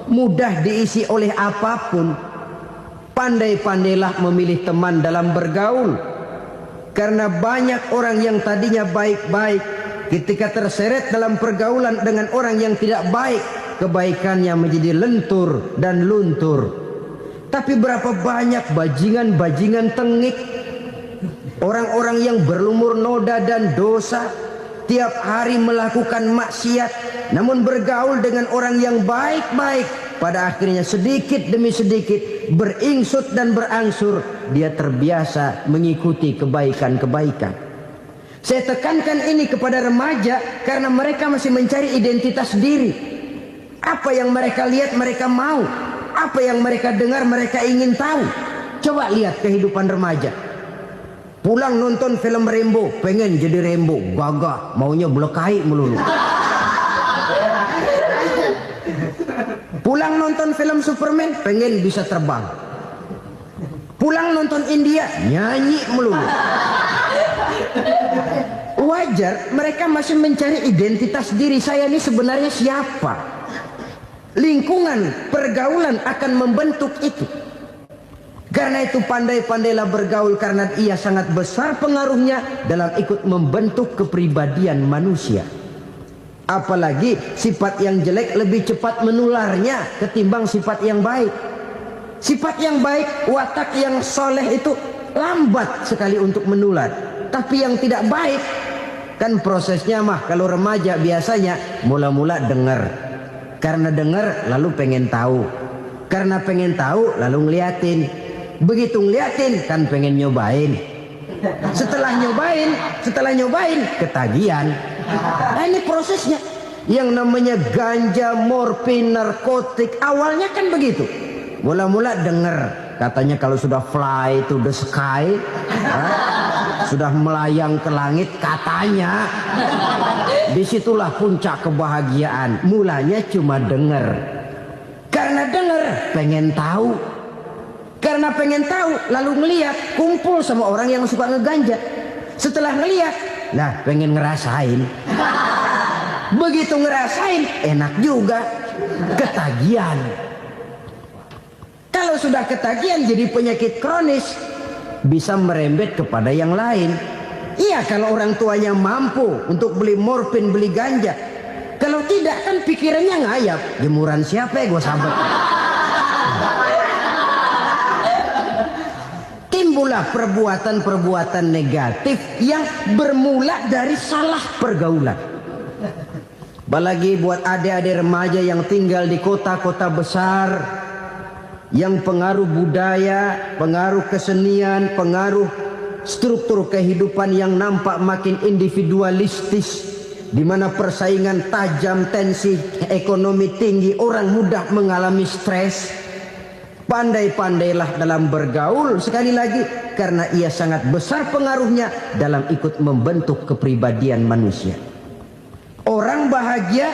mudah diisi oleh apapun, pandai-pandailah memilih teman dalam bergaul. Karena banyak orang yang tadinya baik-baik, ketika terseret dalam pergaulan dengan orang yang tidak baik, kebaikannya menjadi lentur dan luntur. Tapi berapa banyak bajingan-bajingan tengik, orang-orang yang berlumur noda dan dosa, tiap hari melakukan maksiat, namun bergaul dengan orang yang baik-baik, pada akhirnya sedikit demi sedikit beringsut dan berangsur dia terbiasa mengikuti kebaikan-kebaikan. Saya tekankan ini kepada remaja karena mereka masih mencari identitas diri. Apa yang mereka lihat mereka mau, apa yang mereka dengar mereka ingin tahu. Coba lihat kehidupan remaja. Pulang nonton film Rambo, pengen jadi Rambo, gagah, maunya belekai melulu. Pulang nonton film Superman, pengen bisa terbang. Pulang nonton India, nyanyi melulu. Wajar, mereka masih mencari identitas diri. Saya ini sebenarnya siapa? Lingkungan, pergaulan akan membentuk itu. Karena itu pandai-pandailah bergaul, karena ia sangat besar pengaruhnya dalam ikut membentuk kepribadian manusia. Apalagi sifat yang jelek lebih cepat menularnya ketimbang sifat yang baik. Sifat yang baik, watak yang soleh itu lambat sekali untuk menular. Tapi yang tidak baik, kan prosesnya mah kalau remaja biasanya mula-mula dengar. Karena dengar lalu pengen tahu. Karena pengen tahu lalu ngeliatin. Begitu ngeliatin kan pengen nyobain. Setelah nyobain ketagihan. Nah ini prosesnya. Yang namanya ganja, morfin, narkotik, awalnya kan begitu. Mula-mula denger katanya kalau sudah fly to the sky, Sudah melayang ke langit katanya. Disitulah puncak kebahagiaan. Mulanya cuma dengar. Karena dengar pengen tahu. Karena pengen tahu lalu ngelihat, kumpul sama orang yang suka ngeganja. Setelah ngelihat, nah pengen ngerasain. Begitu ngerasain enak juga, ketagihan. Kalau sudah ketagihan jadi penyakit kronis, bisa merembet kepada yang lain. Iya, kalau orang tuanya mampu untuk beli morfin, beli ganja. Kalau tidak kan pikirannya ngayap. Jemuran siapa ya gue sahabat. Timbullah perbuatan-perbuatan negatif yang bermula dari salah pergaulan. Apalagi buat adik-adik remaja yang tinggal di kota-kota besar, yang pengaruh budaya, pengaruh kesenian, pengaruh struktur kehidupan yang nampak makin individualistis, di mana persaingan tajam, tensi ekonomi tinggi, orang mudah mengalami stres. Pandai-pandailah dalam bergaul, sekali lagi, karena ia sangat besar pengaruhnya dalam ikut membentuk kepribadian manusia. Orang bahagia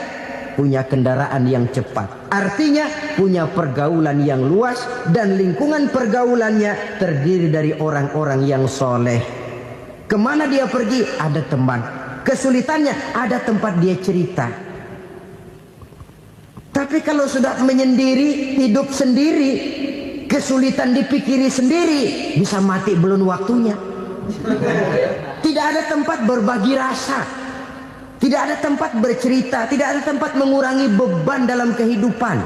punya kendaraan yang cepat, artinya punya pergaulan yang luas, dan lingkungan pergaulannya terdiri dari orang-orang yang soleh. Kemana dia pergi ada teman, kesulitannya ada tempat dia cerita. Tapi kalau sudah menyendiri, hidup sendiri, kesulitan dipikiri sendiri, bisa mati belum waktunya. Tidak ada tempat berbagi rasa, tidak ada tempat bercerita, tidak ada tempat mengurangi beban dalam kehidupan.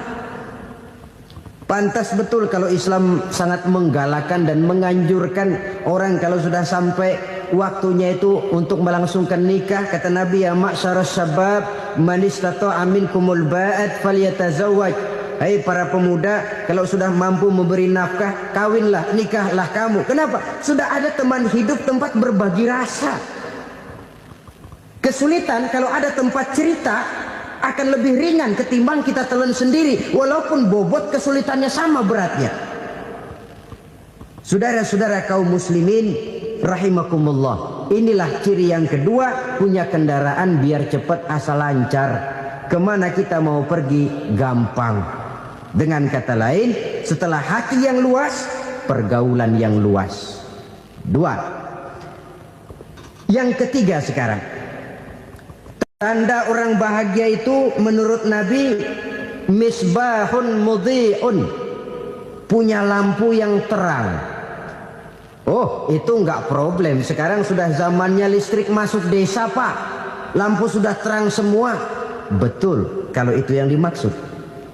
Pantas betul kalau Islam sangat menggalakkan dan menganjurkan orang kalau sudah sampai waktunya itu untuk melangsungkan nikah. Kata Nabi, ya ma'syaras syabab man istata'a minkumul ba'at falyatazawwaj. Hai para pemuda, kalau sudah mampu memberi nafkah, kawinlah, nikahlah kamu. Kenapa? Sudah ada teman hidup, tempat berbagi rasa. Kesulitan kalau ada tempat cerita akan lebih ringan ketimbang kita telan sendiri, walaupun bobot kesulitannya sama beratnya. Saudara-saudara kaum muslimin rahimakumullah, inilah ciri yang kedua, punya kendaraan biar cepat asal lancar. Kemana kita mau pergi gampang. Dengan kata lain, setelah hati yang luas, pergaulan yang luas. Dua. Yang ketiga sekarang, tanda orang bahagia itu menurut Nabi, misbahun mudhi'un, punya lampu yang terang. Oh, itu enggak problem. Sekarang sudah zamannya listrik masuk desa, Pak. Lampu sudah terang semua. Betul, kalau itu yang dimaksud.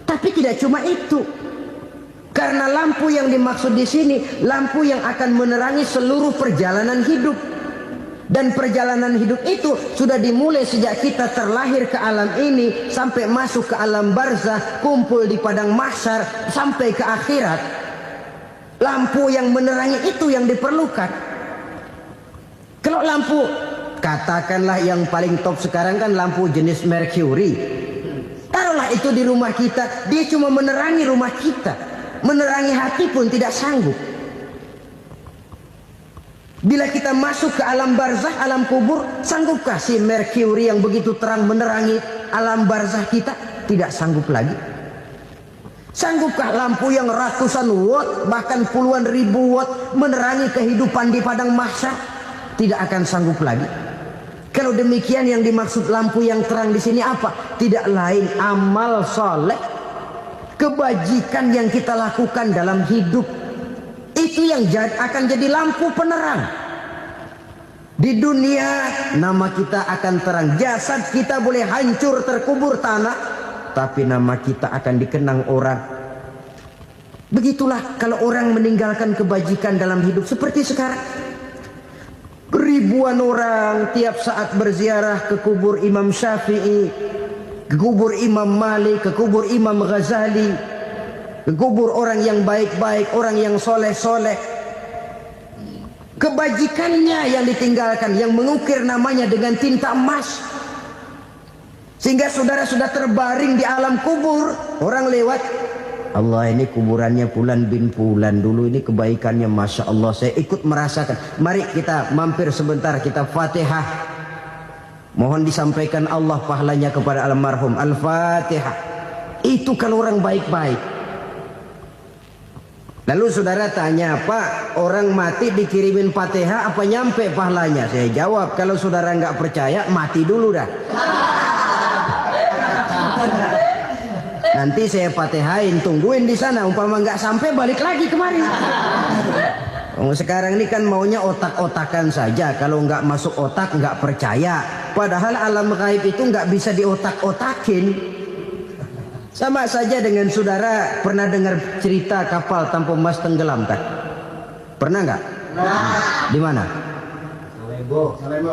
Tapi tidak cuma itu. Karena lampu yang dimaksud di sini, lampu yang akan menerangi seluruh perjalanan hidup. Dan perjalanan hidup itu sudah dimulai sejak kita terlahir ke alam ini, sampai masuk ke alam barzah, kumpul di padang mahsyar, sampai ke akhirat. Lampu yang menerangi itu yang diperlukan. Kalau lampu, katakanlah yang paling top sekarang kan lampu jenis Mercury. Taruhlah itu di rumah kita, dia cuma menerangi rumah kita, menerangi hati pun tidak sanggup. Bila kita masuk ke alam barzah, alam kubur, sanggupkah si Mercury yang begitu terang menerangi alam barzah kita? Tidak sanggup lagi. Sanggupkah lampu yang ratusan watt, bahkan puluhan ribu watt menerangi kehidupan di padang mahsyar? Tidak akan sanggup lagi. Kalau demikian, yang dimaksud lampu yang terang di sini apa? Tidak lain amal soleh, kebajikan yang kita lakukan dalam hidup. Itu yang akan jadi lampu penerang. Di dunia nama kita akan terang. Jasad kita boleh hancur terkubur tanah, tapi nama kita akan dikenang orang. Begitulah kalau orang meninggalkan kebajikan dalam hidup seperti sekarang. Ribuan orang tiap saat berziarah ke kubur Imam Syafi'i, ke kubur Imam Malik, ke kubur Imam Ghazali, ke kubur orang yang baik-baik, orang yang soleh-soleh. Kebajikannya yang ditinggalkan, yang mengukir namanya dengan tinta emas. Sehingga saudara sudah terbaring di alam kubur, orang lewat, Allah, ini kuburannya Fulan bin Fulan, dulu ini kebaikannya Masya Allah, saya ikut merasakan. Mari kita mampir sebentar, kita Fatihah. Mohon disampaikan Allah pahalanya kepada almarhum. Al-Fatihah. Itu kalau orang baik-baik. Lalu saudara tanya, Pak, orang mati dikirimin Fatihah apa nyampe pahalanya? Saya jawab, kalau saudara nggak percaya, mati dulu dah. Nanti saya Fatihain, tungguin di sana. Umpama nggak sampai, balik lagi kemari. Sekarang ini kan maunya otak-otakan saja. Kalau nggak masuk otak, nggak percaya. Padahal alam gaib itu nggak bisa diotak-otakin. Sama saja dengan saudara pernah dengar cerita kapal tanpa emas tenggelam kan? Pernah nggak? Di mana?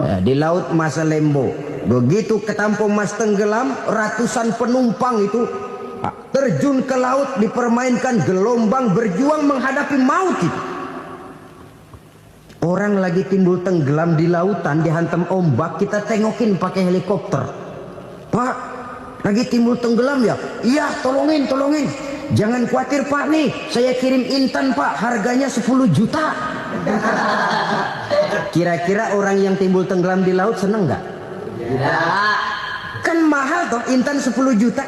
Ya, di laut Masalembo. Begitu ke Tampo Mas tenggelam, ratusan penumpang itu terjun ke laut, dipermainkan gelombang, berjuang menghadapi maut itu. Orang lagi timbul tenggelam di lautan, dihantam ombak, kita tengokin pakai helikopter. Pak, lagi timbul tenggelam ya? Iya, tolongin. Jangan khawatir Pak, nih saya kirim intan Pak, harganya 10 juta. Kira-kira orang yang timbul tenggelam di laut seneng nggak? Tidak. Kan mahal toh intan 10 juta.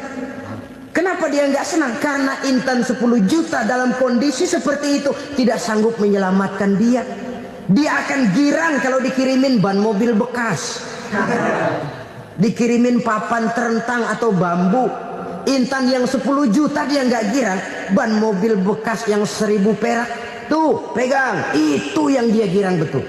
Kenapa dia nggak senang? Karena intan 10 juta dalam kondisi seperti itu tidak sanggup menyelamatkan dia. Dia akan girang kalau dikirimin ban mobil bekas, dikirimin papan terentang atau bambu. Intan yang 10 juta dia nggak girang. Ban mobil bekas yang 1000 perak, tuh pegang, itu yang dia girang betul.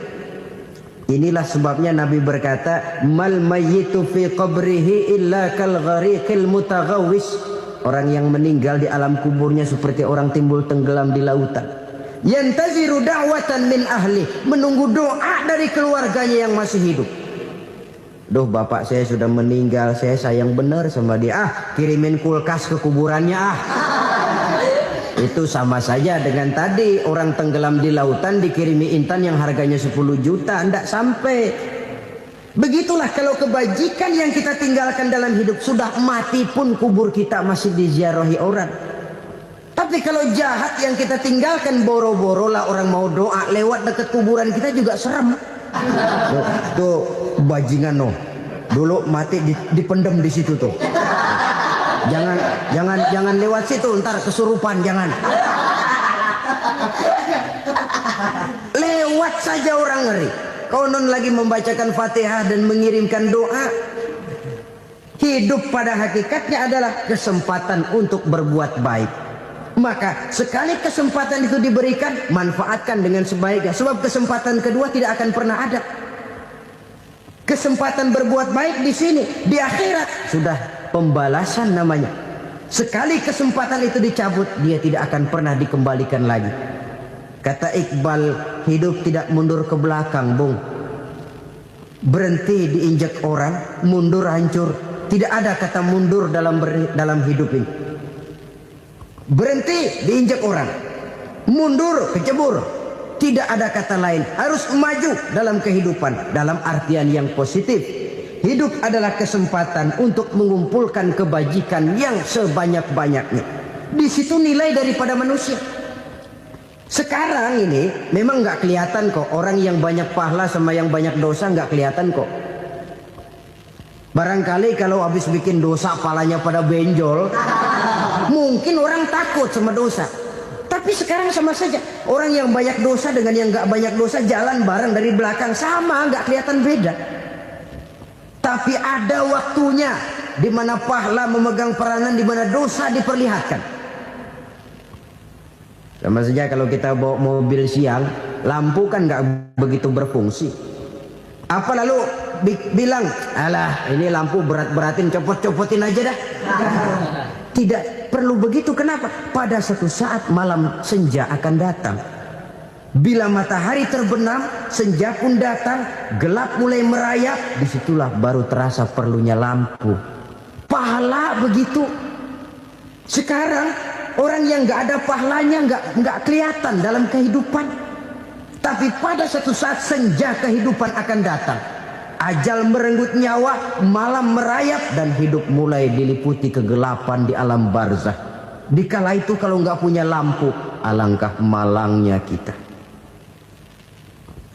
Inilah sebabnya Nabi berkata, mal mayyitu fi qabrihi illa kal ghariqil mutaghawwis. Orang yang meninggal di alam kuburnya seperti orang timbul tenggelam di lautan. Yantaziru da'watan min ahli, menunggu doa dari keluarganya yang masih hidup. Duh, bapak saya sudah meninggal, saya sayang benar sama dia. Kirimin kulkas ke kuburannya Itu sama saja dengan tadi orang tenggelam di lautan dikirimi intan yang harganya 10 juta, ndak sampai. Begitulah kalau kebajikan yang kita tinggalkan dalam hidup, sudah mati pun kubur kita masih diziarahi orang. Tapi kalau jahat yang kita tinggalkan, boro-boro lah orang mau doa lewat dekat kuburan kita juga serem. Tuh bajingan no, dulu mati dipendam di situ tuh. Jangan lewat situ, ntar kesurupan, jangan. Lewat saja orang ngeri. Konon lagi membacakan Fatihah dan mengirimkan doa. Hidup pada hakikatnya adalah kesempatan untuk berbuat baik. Maka sekali kesempatan itu diberikan, manfaatkan dengan sebaiknya. Sebab kesempatan kedua tidak akan pernah ada. Kesempatan berbuat baik di sini, di akhirat sudah pembalasan namanya. Sekali kesempatan itu dicabut, dia tidak akan pernah dikembalikan lagi. Kata Iqbal, hidup tidak mundur ke belakang, Bung. Berhenti diinjak orang, mundur hancur. Tidak ada kata mundur dalam hidup ini. Berhenti diinjak orang, mundur kecebur. Tidak ada kata lain, harus maju dalam kehidupan dalam artian yang positif. Hidup adalah kesempatan untuk mengumpulkan kebajikan yang sebanyak-banyaknya. Di situ nilai daripada manusia. Sekarang ini memang nggak kelihatan kok, orang yang banyak pahala sama yang banyak dosa nggak kelihatan kok. Barangkali kalau habis bikin dosa palanya pada benjol, mungkin orang takut sama dosa. Tapi sekarang sama saja, orang yang banyak dosa dengan yang nggak banyak dosa jalan bareng dari belakang, sama, nggak kelihatan beda. Tapi ada waktunya di mana pahala memegang peranan, di mana dosa diperlihatkan. Sama saja kalau kita bawa mobil siang, lampu kan nggak begitu berfungsi. Apa lalu bilang, alah ini lampu berat-beratin, copot-copotin aja dah. Tidak perlu begitu. Kenapa? Pada suatu saat malam senja akan datang. Bila matahari terbenam, senja pun datang, gelap mulai merayap, disitulah baru terasa perlunya lampu. Pahala begitu. Sekarang orang yang nggak ada pahalanya nggak kelihatan dalam kehidupan. Tapi pada suatu saat senja kehidupan akan datang. Ajal merenggut nyawa, malam merayap, dan hidup mulai diliputi kegelapan di alam barzakh. Dikala itu kalau nggak punya lampu, alangkah malangnya kita.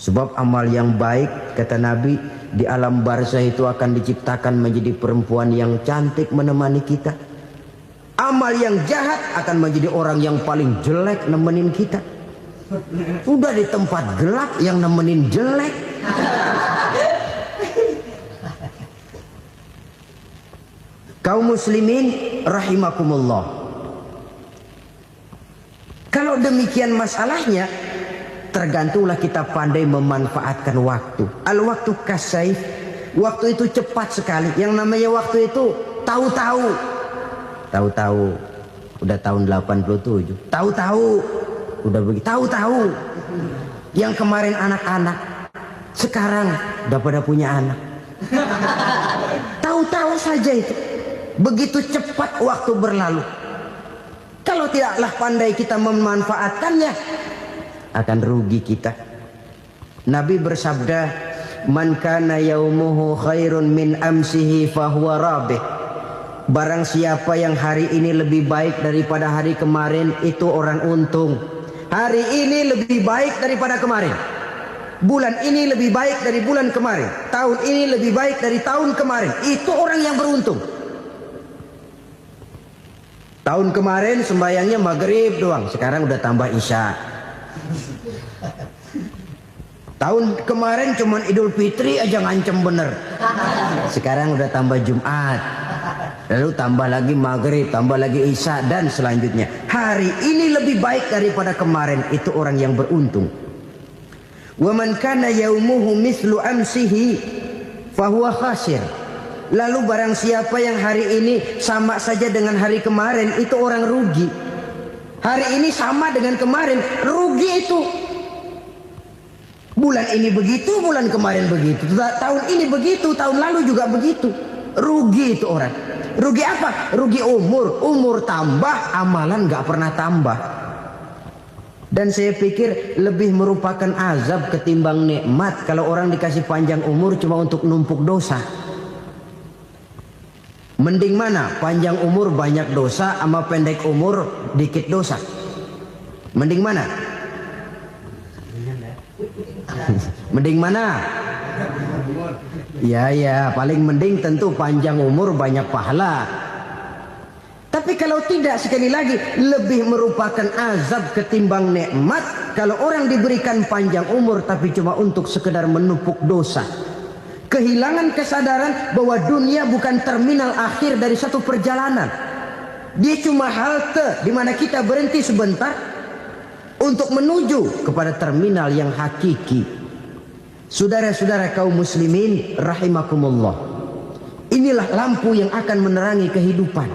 Sebab amal yang baik, kata Nabi, di alam barzah itu akan diciptakan menjadi perempuan yang cantik menemani kita. Amal yang jahat akan menjadi orang yang paling jelek nemenin kita. Udah di tempat gelap yang nemenin jelek. Kaum muslimin rahimakumullah. Kalau demikian masalahnya, tergantunglah kita pandai memanfaatkan waktu. Al-waktu kasayf, waktu itu cepat sekali. Yang namanya waktu itu tahu-tahu. Tahu-tahu, udah tahun 87. Tahu-tahu, udah begitu. Tahu-tahu. Yang kemarin anak-anak, sekarang udah pada punya anak. Tahu-tahu saja itu. Begitu cepat waktu berlalu. Kalau tidaklah pandai kita memanfaatkannya, akan rugi kita. Nabi bersabda, "Man kana yaumuhu khairun min amsihi fahuwa rabih." Barang siapa yang hari ini lebih baik daripada hari kemarin, itu orang untung. Hari ini lebih baik daripada kemarin. Bulan ini lebih baik dari bulan kemarin. Tahun ini lebih baik dari tahun kemarin. Itu orang yang beruntung. Tahun kemarin sembahyangnya maghrib doang, sekarang udah tambah isya. Tahun kemarin cuman Idul Fitri aja ngancem bener, sekarang udah tambah Jumat, lalu tambah lagi maghrib, tambah lagi isya, dan selanjutnya. Hari ini lebih baik daripada kemarin, itu orang yang beruntung. Wa man kana yaumuhu mislu amsihi fahuwa khasir. Lalu barang siapa yang hari ini sama saja dengan hari kemarin, itu orang rugi. Hari ini sama dengan kemarin, rugi itu. Bulan ini begitu, bulan kemarin begitu. Tahun ini begitu, tahun lalu juga begitu. Rugi itu orang. Rugi apa? Rugi umur. Umur tambah, amalan gak pernah tambah. Dan saya pikir lebih merupakan azab ketimbang nikmat kalau orang dikasih panjang umur cuma untuk numpuk dosa. Mending mana? Panjang umur banyak dosa sama pendek umur dikit dosa. Mending mana? Mending mana? Ya, paling mending tentu panjang umur banyak pahala. Tapi kalau tidak, sekali lagi, lebih merupakan azab ketimbang nikmat kalau orang diberikan panjang umur tapi cuma untuk sekedar menumpuk dosa. Kehilangan kesadaran bahwa dunia bukan terminal akhir dari satu perjalanan. Dia cuma halte di mana kita berhenti sebentar untuk menuju kepada terminal yang hakiki. Saudara-saudara kaum muslimin rahimakumullah. Inilah lampu yang akan menerangi kehidupan.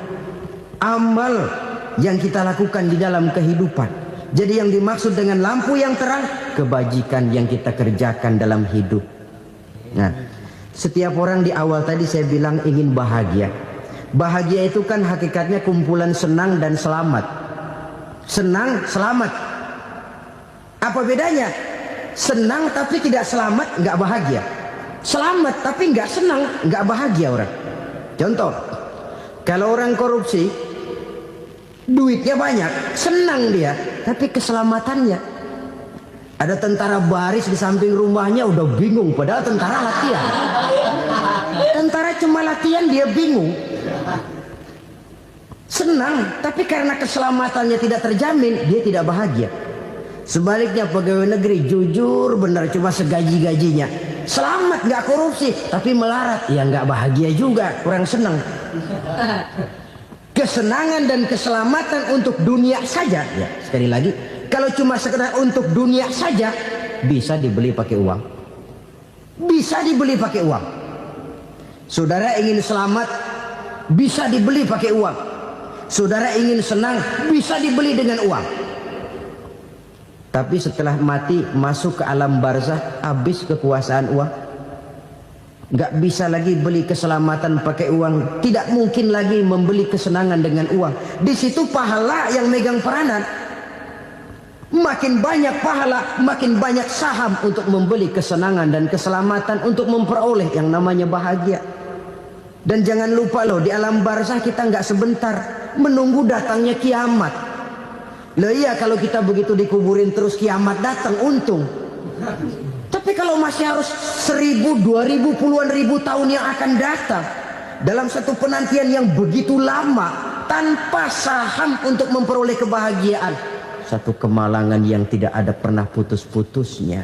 Amal yang kita lakukan di dalam kehidupan. Jadi yang dimaksud dengan lampu yang terang, kebajikan yang kita kerjakan dalam hidup. Nah, setiap orang di awal tadi saya bilang ingin bahagia. Bahagia itu kan hakikatnya kumpulan senang dan selamat. Senang, selamat. Apa bedanya? Senang tapi tidak selamat, nggak bahagia. Selamat tapi nggak senang, nggak bahagia orang. Contoh, kalau orang korupsi, duitnya banyak, senang dia, tapi keselamatannya. Ada tentara baris di samping rumahnya udah bingung, padahal tentara latihan. Tentara cuma latihan, dia bingung. Senang, tapi karena keselamatannya tidak terjamin, dia tidak bahagia. Sebaliknya pegawai negeri jujur benar, cuma segaji-gajinya. Selamat, nggak korupsi, tapi melarat, ya nggak bahagia juga, kurang senang. Kesenangan dan keselamatan untuk dunia saja, ya sekali lagi. Kalau cuma sekedar untuk dunia saja, bisa dibeli pakai uang. Bisa dibeli pakai uang. Saudara ingin selamat, bisa dibeli pakai uang. Saudara ingin senang, bisa dibeli dengan uang. Tapi setelah mati, masuk ke alam barzah, habis kekuasaan uang. Gak bisa lagi beli keselamatan pakai uang. Tidak mungkin lagi membeli kesenangan dengan uang. Di situ pahala yang megang peranan. Makin banyak pahala, makin banyak saham untuk membeli kesenangan dan keselamatan, untuk memperoleh yang namanya bahagia. Dan jangan lupa loh, di alam barzah kita nggak sebentar, menunggu datangnya kiamat. Loh iya, kalau kita begitu dikuburin terus kiamat datang, untung. Tapi kalau masih harus 1000, 2000, puluhan ribu tahun yang akan datang, dalam satu penantian yang begitu lama, tanpa saham untuk memperoleh kebahagiaan, satu kemalangan yang tidak ada pernah putus-putusnya.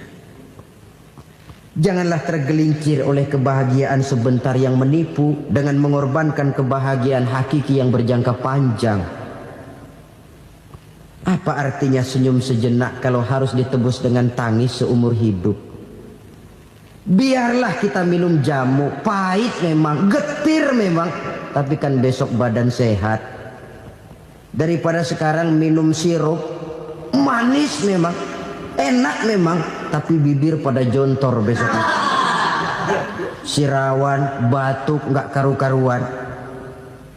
Janganlah tergelincir oleh kebahagiaan sebentar yang menipu dengan mengorbankan kebahagiaan hakiki yang berjangka panjang. Apa artinya senyum sejenak kalau harus ditebus dengan tangis seumur hidup? Biarlah kita minum jamu, pahit memang, getir memang, tapi kan besok badan sehat. Daripada sekarang minum sirup, manis memang, enak memang, tapi bibir pada jontor besok. Sirawan, batuk, nggak karu-karuan.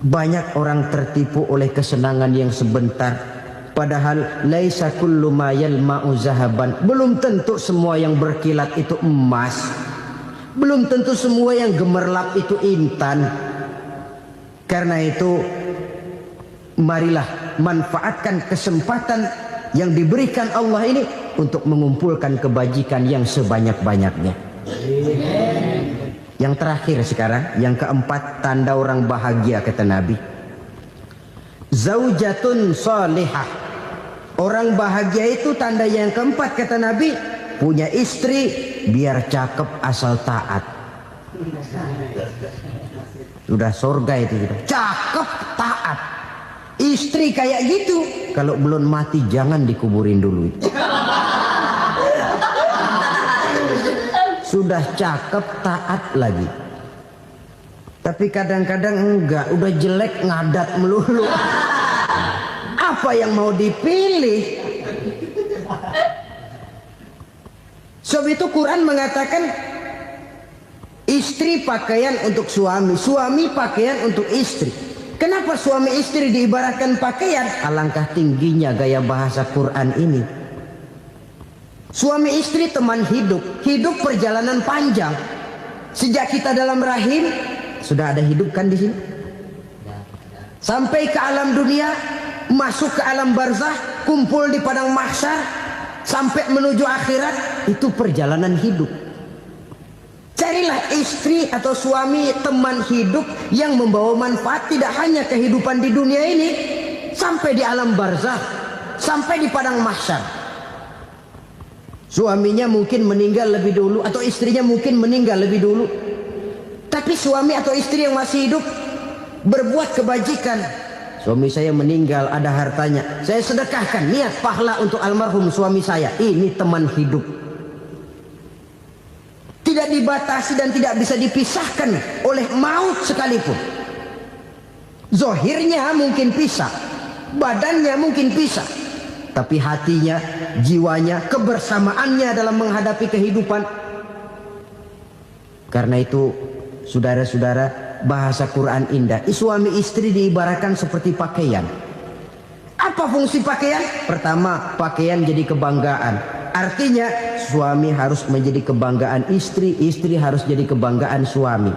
Banyak orang tertipu oleh kesenangan yang sebentar. Padahal laisa kullu ma yalma'u zahaban. Belum tentu semua yang berkilat itu emas. Belum tentu semua yang gemerlap itu intan. Karena itu, marilah manfaatkan kesempatan yang diberikan Allah ini untuk mengumpulkan kebajikan yang sebanyak-banyaknya. Yang terakhir sekarang, yang keempat, tanda orang bahagia kata Nabi. Zaujatun salihah. Orang bahagia itu tanda yang keempat kata Nabi, punya istri biar cakep asal taat. Sudah surga itu, cakep taat. Istri kayak gitu, kalau belum mati jangan dikuburin dulu. Sudah cakep taat lagi. Tapi kadang-kadang enggak, udah jelek ngadat melulu. Apa yang mau dipilih? Sebab itu Quran mengatakan istri pakaian untuk suami, suami pakaian untuk istri. Kenapa suami istri diibaratkan pakaian? Alangkah tingginya gaya bahasa Quran ini. Suami istri teman hidup, hidup perjalanan panjang. Sejak kita dalam rahim sudah ada hidup kan di sini. Sampai ke alam dunia, masuk ke alam barzah, kumpul di padang mahsyar, sampai menuju akhirat, itu perjalanan hidup. Carilah istri atau suami teman hidup yang membawa manfaat tidak hanya kehidupan di dunia ini, sampai di alam barzah, sampai di padang mahsyar. Suaminya mungkin meninggal lebih dulu atau istrinya mungkin meninggal lebih dulu. Tapi suami atau istri yang masih hidup berbuat kebajikan. Suami saya meninggal, ada hartanya, saya sedekahkan, niat pahala untuk almarhum suami saya. Ini teman hidup. Tidak dibatasi dan tidak bisa dipisahkan oleh maut sekalipun. Zohirnya mungkin pisah, badannya mungkin pisah, tapi hatinya, jiwanya, kebersamaannya dalam menghadapi kehidupan. Karena itu, saudara-saudara, bahasa Quran indah. Suami istri diibaratkan seperti pakaian. Apa fungsi pakaian? Pertama, pakaian jadi kebanggaan. Artinya suami harus menjadi kebanggaan istri, istri harus jadi kebanggaan suami.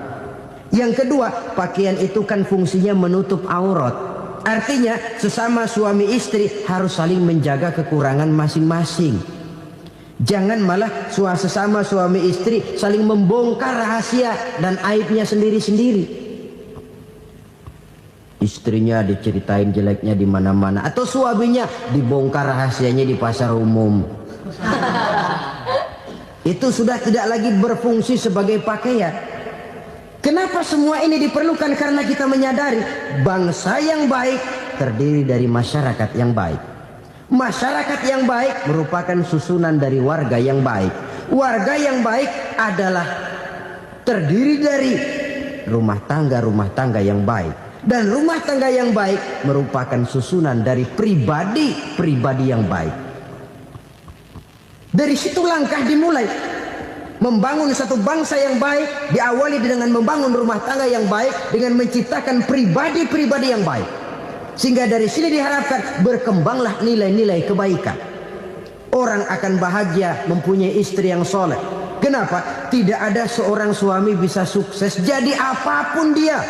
Yang kedua, pakaian itu kan fungsinya menutup aurat. Artinya sesama suami istri harus saling menjaga kekurangan masing-masing. Jangan malah sesama suami istri saling membongkar rahasia dan aibnya sendiri-sendiri. Istrinya diceritain jeleknya di mana-mana, atau suaminya dibongkar rahasianya di pasar umum. Itu sudah tidak lagi berfungsi sebagai pakaian. Kenapa semua ini diperlukan? Karena kita menyadari bangsa yang baik terdiri dari masyarakat yang baik. Masyarakat yang baik merupakan susunan dari warga yang baik. Warga yang baik adalah terdiri dari rumah tangga yang baik. Dan rumah tangga yang baik merupakan susunan dari pribadi yang baik. Dari situ langkah dimulai. Membangun satu bangsa yang baik diawali dengan membangun rumah tangga yang baik, dengan menciptakan pribadi-pribadi yang baik. Sehingga dari sini diharapkan berkembanglah nilai-nilai kebaikan. Orang akan bahagia mempunyai istri yang soleh. Kenapa? tidak ada seorang suami bisa sukses jadi apapun dia,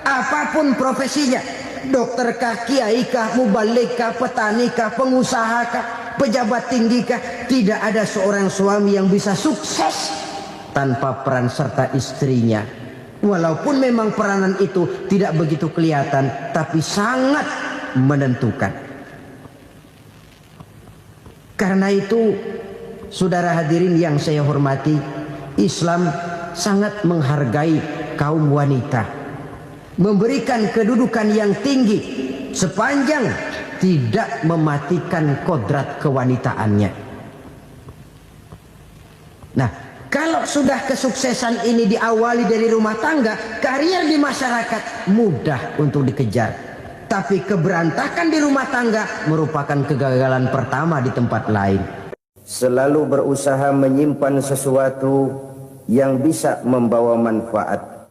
apapun profesinya. Dokter kah, kiai kah, mubalik kah, petani kah, pengusaha kah, pejabat tinggi kah, tidak ada seorang suami yang bisa sukses tanpa peran serta istrinya. Walaupun memang peranan itu tidak begitu kelihatan, tapi sangat menentukan. Karena itu, saudara hadirin yang saya hormati, Islam sangat menghargai kaum wanita, memberikan kedudukan yang tinggi sepanjang tidak mematikan kodrat kewanitaannya. Nah, kalau sudah kesuksesan ini diawali dari rumah tangga, karier di masyarakat mudah untuk dikejar. Tapi keberantakan di rumah tangga merupakan kegagalan pertama di tempat lain. Selalu berusaha menyimpan sesuatu yang bisa membawa manfaat,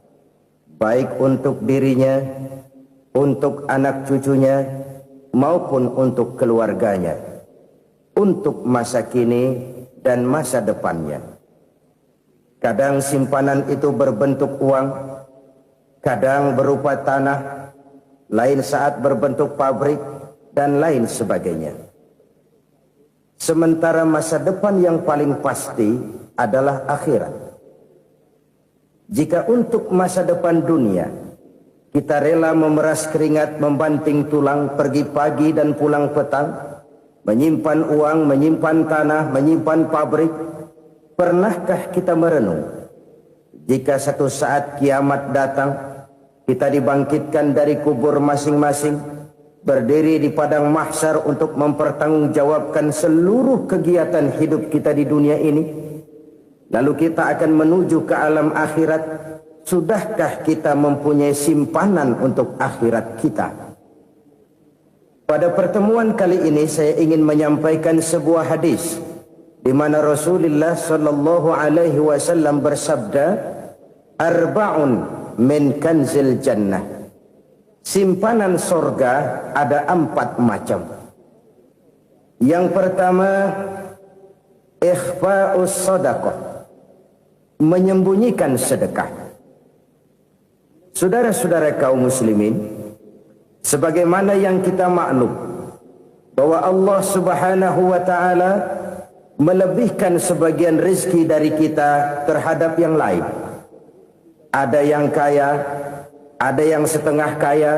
baik untuk dirinya, untuk anak cucunya, maupun untuk keluarganya, untuk masa kini dan masa depannya. Kadang simpanan itu berbentuk uang, kadang berupa tanah, lain saat berbentuk pabrik, dan lain sebagainya. Sementara masa depan yang paling pasti adalah akhirat. Jika untuk masa depan dunia kita rela memeras keringat, membanting tulang, pergi pagi dan pulang petang, menyimpan uang, menyimpan tanah, menyimpan pabrik, pernahkah kita merenung jika satu saat kiamat datang, kita dibangkitkan dari kubur masing-masing, berdiri di padang mahsyar untuk mempertanggungjawabkan seluruh kegiatan hidup kita di dunia ini. Lalu kita akan menuju ke alam akhirat. Sudahkah kita mempunyai simpanan untuk akhirat kita? Pada pertemuan kali ini saya ingin menyampaikan sebuah hadis di mana Rasulullah sallallahu alaihi wasallam bersabda, "Arba'un min kanzil jannah." Simpanan sorga ada 4 macam. Yang pertama, ikhfa'us sadaqah, menyembunyikan sedekah. Saudara-saudara kaum muslimin, sebagaimana yang kita maklum bahwa Allah Subhanahu wa taala melebihkan sebagian rezeki dari kita terhadap yang lain. Ada yang kaya, ada yang setengah kaya,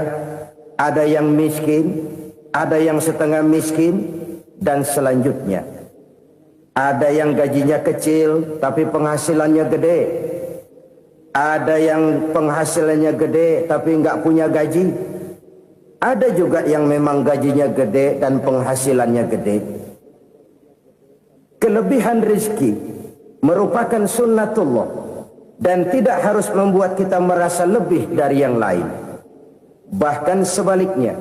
ada yang miskin, ada yang setengah miskin, dan selanjutnya. Ada yang gajinya kecil tapi penghasilannya gede. Ada yang penghasilannya gede tapi nggak punya gaji. Ada juga yang memang gajinya gede dan penghasilannya gede. Kelebihan rezeki merupakan sunnatullah dan tidak harus membuat kita merasa lebih dari yang lain. Bahkan sebaliknya,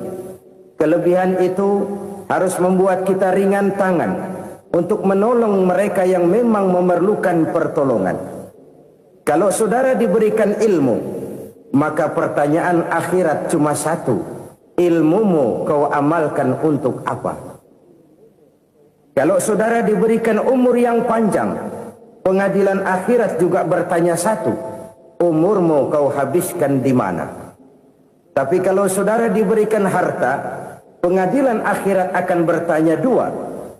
kelebihan itu harus membuat kita ringan tangan untuk menolong mereka yang memang memerlukan pertolongan. Kalau saudara diberikan ilmu, maka pertanyaan akhirat cuma satu: ilmumu kau amalkan untuk apa? Kalau saudara diberikan umur yang panjang, pengadilan akhirat juga bertanya satu: umurmu kau habiskan di mana? Tapi kalau saudara diberikan harta, pengadilan akhirat akan bertanya dua: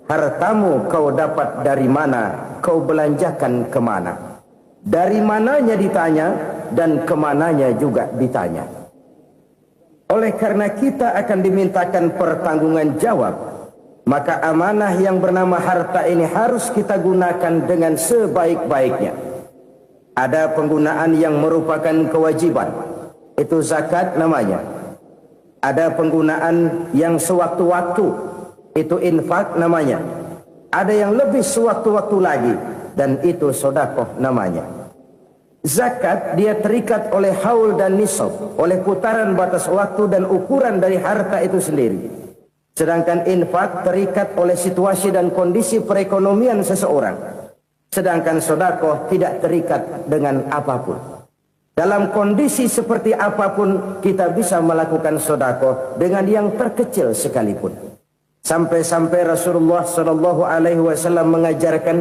hartamu kau dapat dari mana? Kau belanjakan kemana? Dari mananya ditanya, dan kemananya juga ditanya. Oleh karena kita akan dimintakan pertanggungan jawab, maka amanah yang bernama harta ini harus kita gunakan dengan sebaik-baiknya. Ada penggunaan yang merupakan kewajiban, itu zakat namanya. Ada penggunaan yang sewaktu-waktu, itu infak namanya. Ada yang lebih sewaktu-waktu lagi, dan itu sedekah namanya. Zakat dia terikat oleh haul dan nisab, oleh putaran batas waktu dan ukuran dari harta itu sendiri. Sedangkan infak terikat oleh situasi dan kondisi perekonomian seseorang. Sedangkan sedekah tidak terikat dengan apapun. Dalam kondisi seperti apapun kita bisa melakukan sedekah dengan yang terkecil sekalipun. Sampai-sampai Rasulullah sallallahu alaihi wasallam mengajarkan,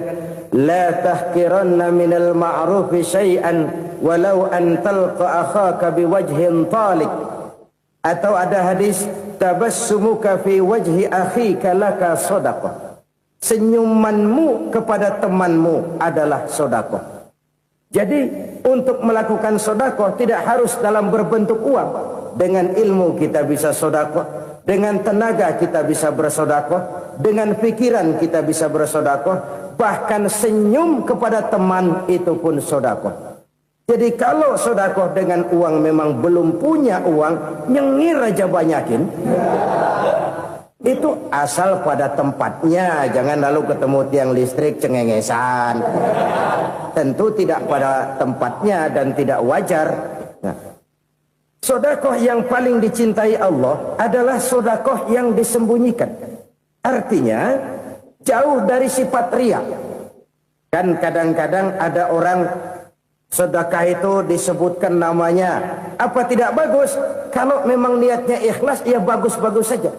la tahqiranna minal ma'rufi syai'an walau an talqa akhaka biwajhin talik. Atau ada hadis, tabassumuka fi wajhi akhika laka shadaqah. Senyumanmu kepada temanmu adalah sedekah. Jadi untuk melakukan sedekah tidak harus dalam berbentuk uang. Dengan ilmu kita bisa sedekah. Dengan tenaga kita bisa bersedekah, dengan pikiran kita bisa bersedekah, bahkan senyum kepada teman itu pun sedekah. Jadi kalau sedekah dengan uang memang belum punya uang, nyengir aja banyakin. Itu asal pada tempatnya, jangan lalu ketemu tiang listrik cengengesan. Tentu tidak pada tempatnya dan tidak wajar. Nah, sedekah yang paling dicintai Allah adalah sedekah yang disembunyikan. Artinya jauh dari sifat riya. Kan kadang-kadang ada orang sedekah itu disebutkan namanya. Apa tidak bagus? Kalau memang niatnya ikhlas, ya bagus-bagus saja.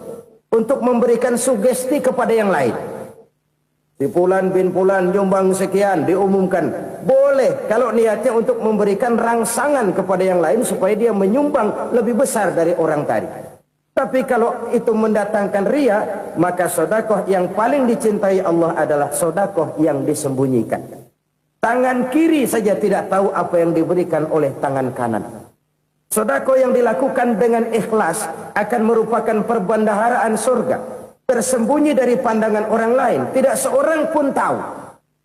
Untuk memberikan sugesti kepada yang lain. Si Fulan bin Fulan nyumbang sekian, diumumkan. Boleh kalau niatnya untuk memberikan rangsangan kepada yang lain supaya dia menyumbang lebih besar dari orang tadi. Tapi kalau itu mendatangkan riya, maka sedekah yang paling dicintai Allah adalah sedekah yang disembunyikan. Tangan kiri saja tidak tahu apa yang diberikan oleh tangan kanan. Sedekah yang dilakukan dengan ikhlas akan merupakan perbendaharaan surga. Tersembunyi dari pandangan orang lain, tidak seorang pun tahu.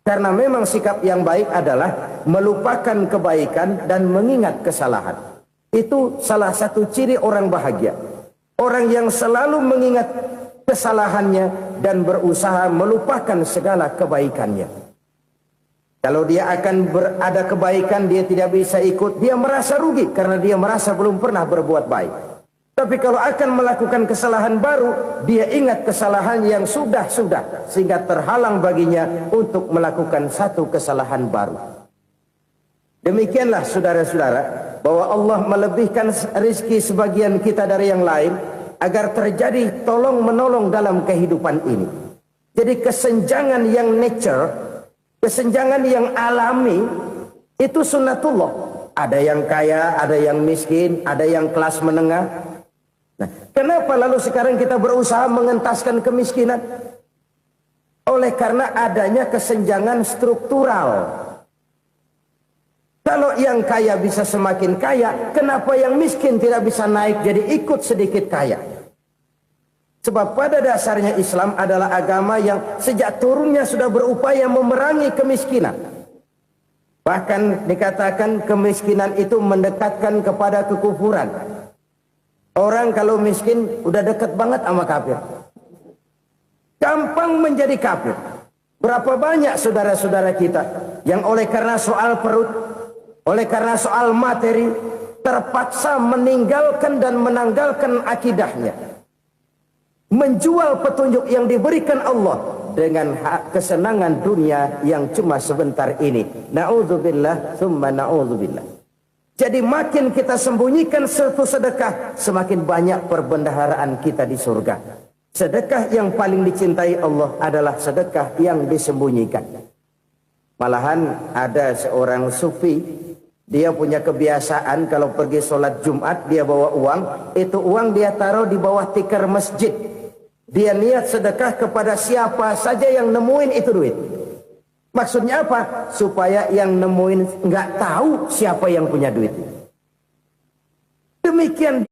Karena memang sikap yang baik adalah melupakan kebaikan dan mengingat kesalahan. Itu salah satu ciri orang bahagia. Orang yang selalu mengingat kesalahannya dan berusaha melupakan segala kebaikannya. Kalau dia akan berada kebaikan, dia tidak bisa ikut, dia merasa rugi karena dia merasa belum pernah berbuat baik. Tapi kalau akan melakukan kesalahan baru, dia ingat kesalahan yang sudah-sudah, sehingga terhalang baginya untuk melakukan satu kesalahan baru. Demikianlah saudara-saudara, bahwa Allah melebihkan rizki sebagian kita dari yang lain, agar terjadi tolong-menolong dalam kehidupan ini. Jadi kesenjangan yang nature, kesenjangan yang alami, itu sunnatullah. Ada yang kaya, ada yang miskin, ada yang kelas menengah. Nah, kenapa lalu sekarang kita berusaha mengentaskan kemiskinan? Oleh karena adanya kesenjangan struktural. Kalau yang kaya bisa semakin kaya, kenapa yang miskin tidak bisa naik jadi ikut sedikit kaya? Sebab pada dasarnya Islam adalah agama yang sejak turunnya sudah berupaya memerangi kemiskinan. Bahkan dikatakan kemiskinan itu mendekatkan kepada kekufuran. Orang kalau miskin udah dekat banget sama kafir. Gampang menjadi kafir. Berapa banyak saudara-saudara kita yang oleh karena soal perut, oleh karena soal materi, terpaksa meninggalkan dan menanggalkan akidahnya. Menjual petunjuk yang diberikan Allah dengan kesenangan dunia yang cuma sebentar ini. Na'udzubillah, thumma na'udzubillah. Jadi makin kita sembunyikan satu sedekah, semakin banyak perbendaharaan kita di surga. Sedekah yang paling dicintai Allah adalah sedekah yang disembunyikan. Malahan ada seorang sufi, dia punya kebiasaan kalau pergi sholat Jumat, dia bawa uang. Itu uang dia taruh di bawah tikar masjid. Dia niat sedekah kepada siapa saja yang nemuin itu duit. Maksudnya apa? Supaya yang nemuin nggak tahu siapa yang punya duit. Demikian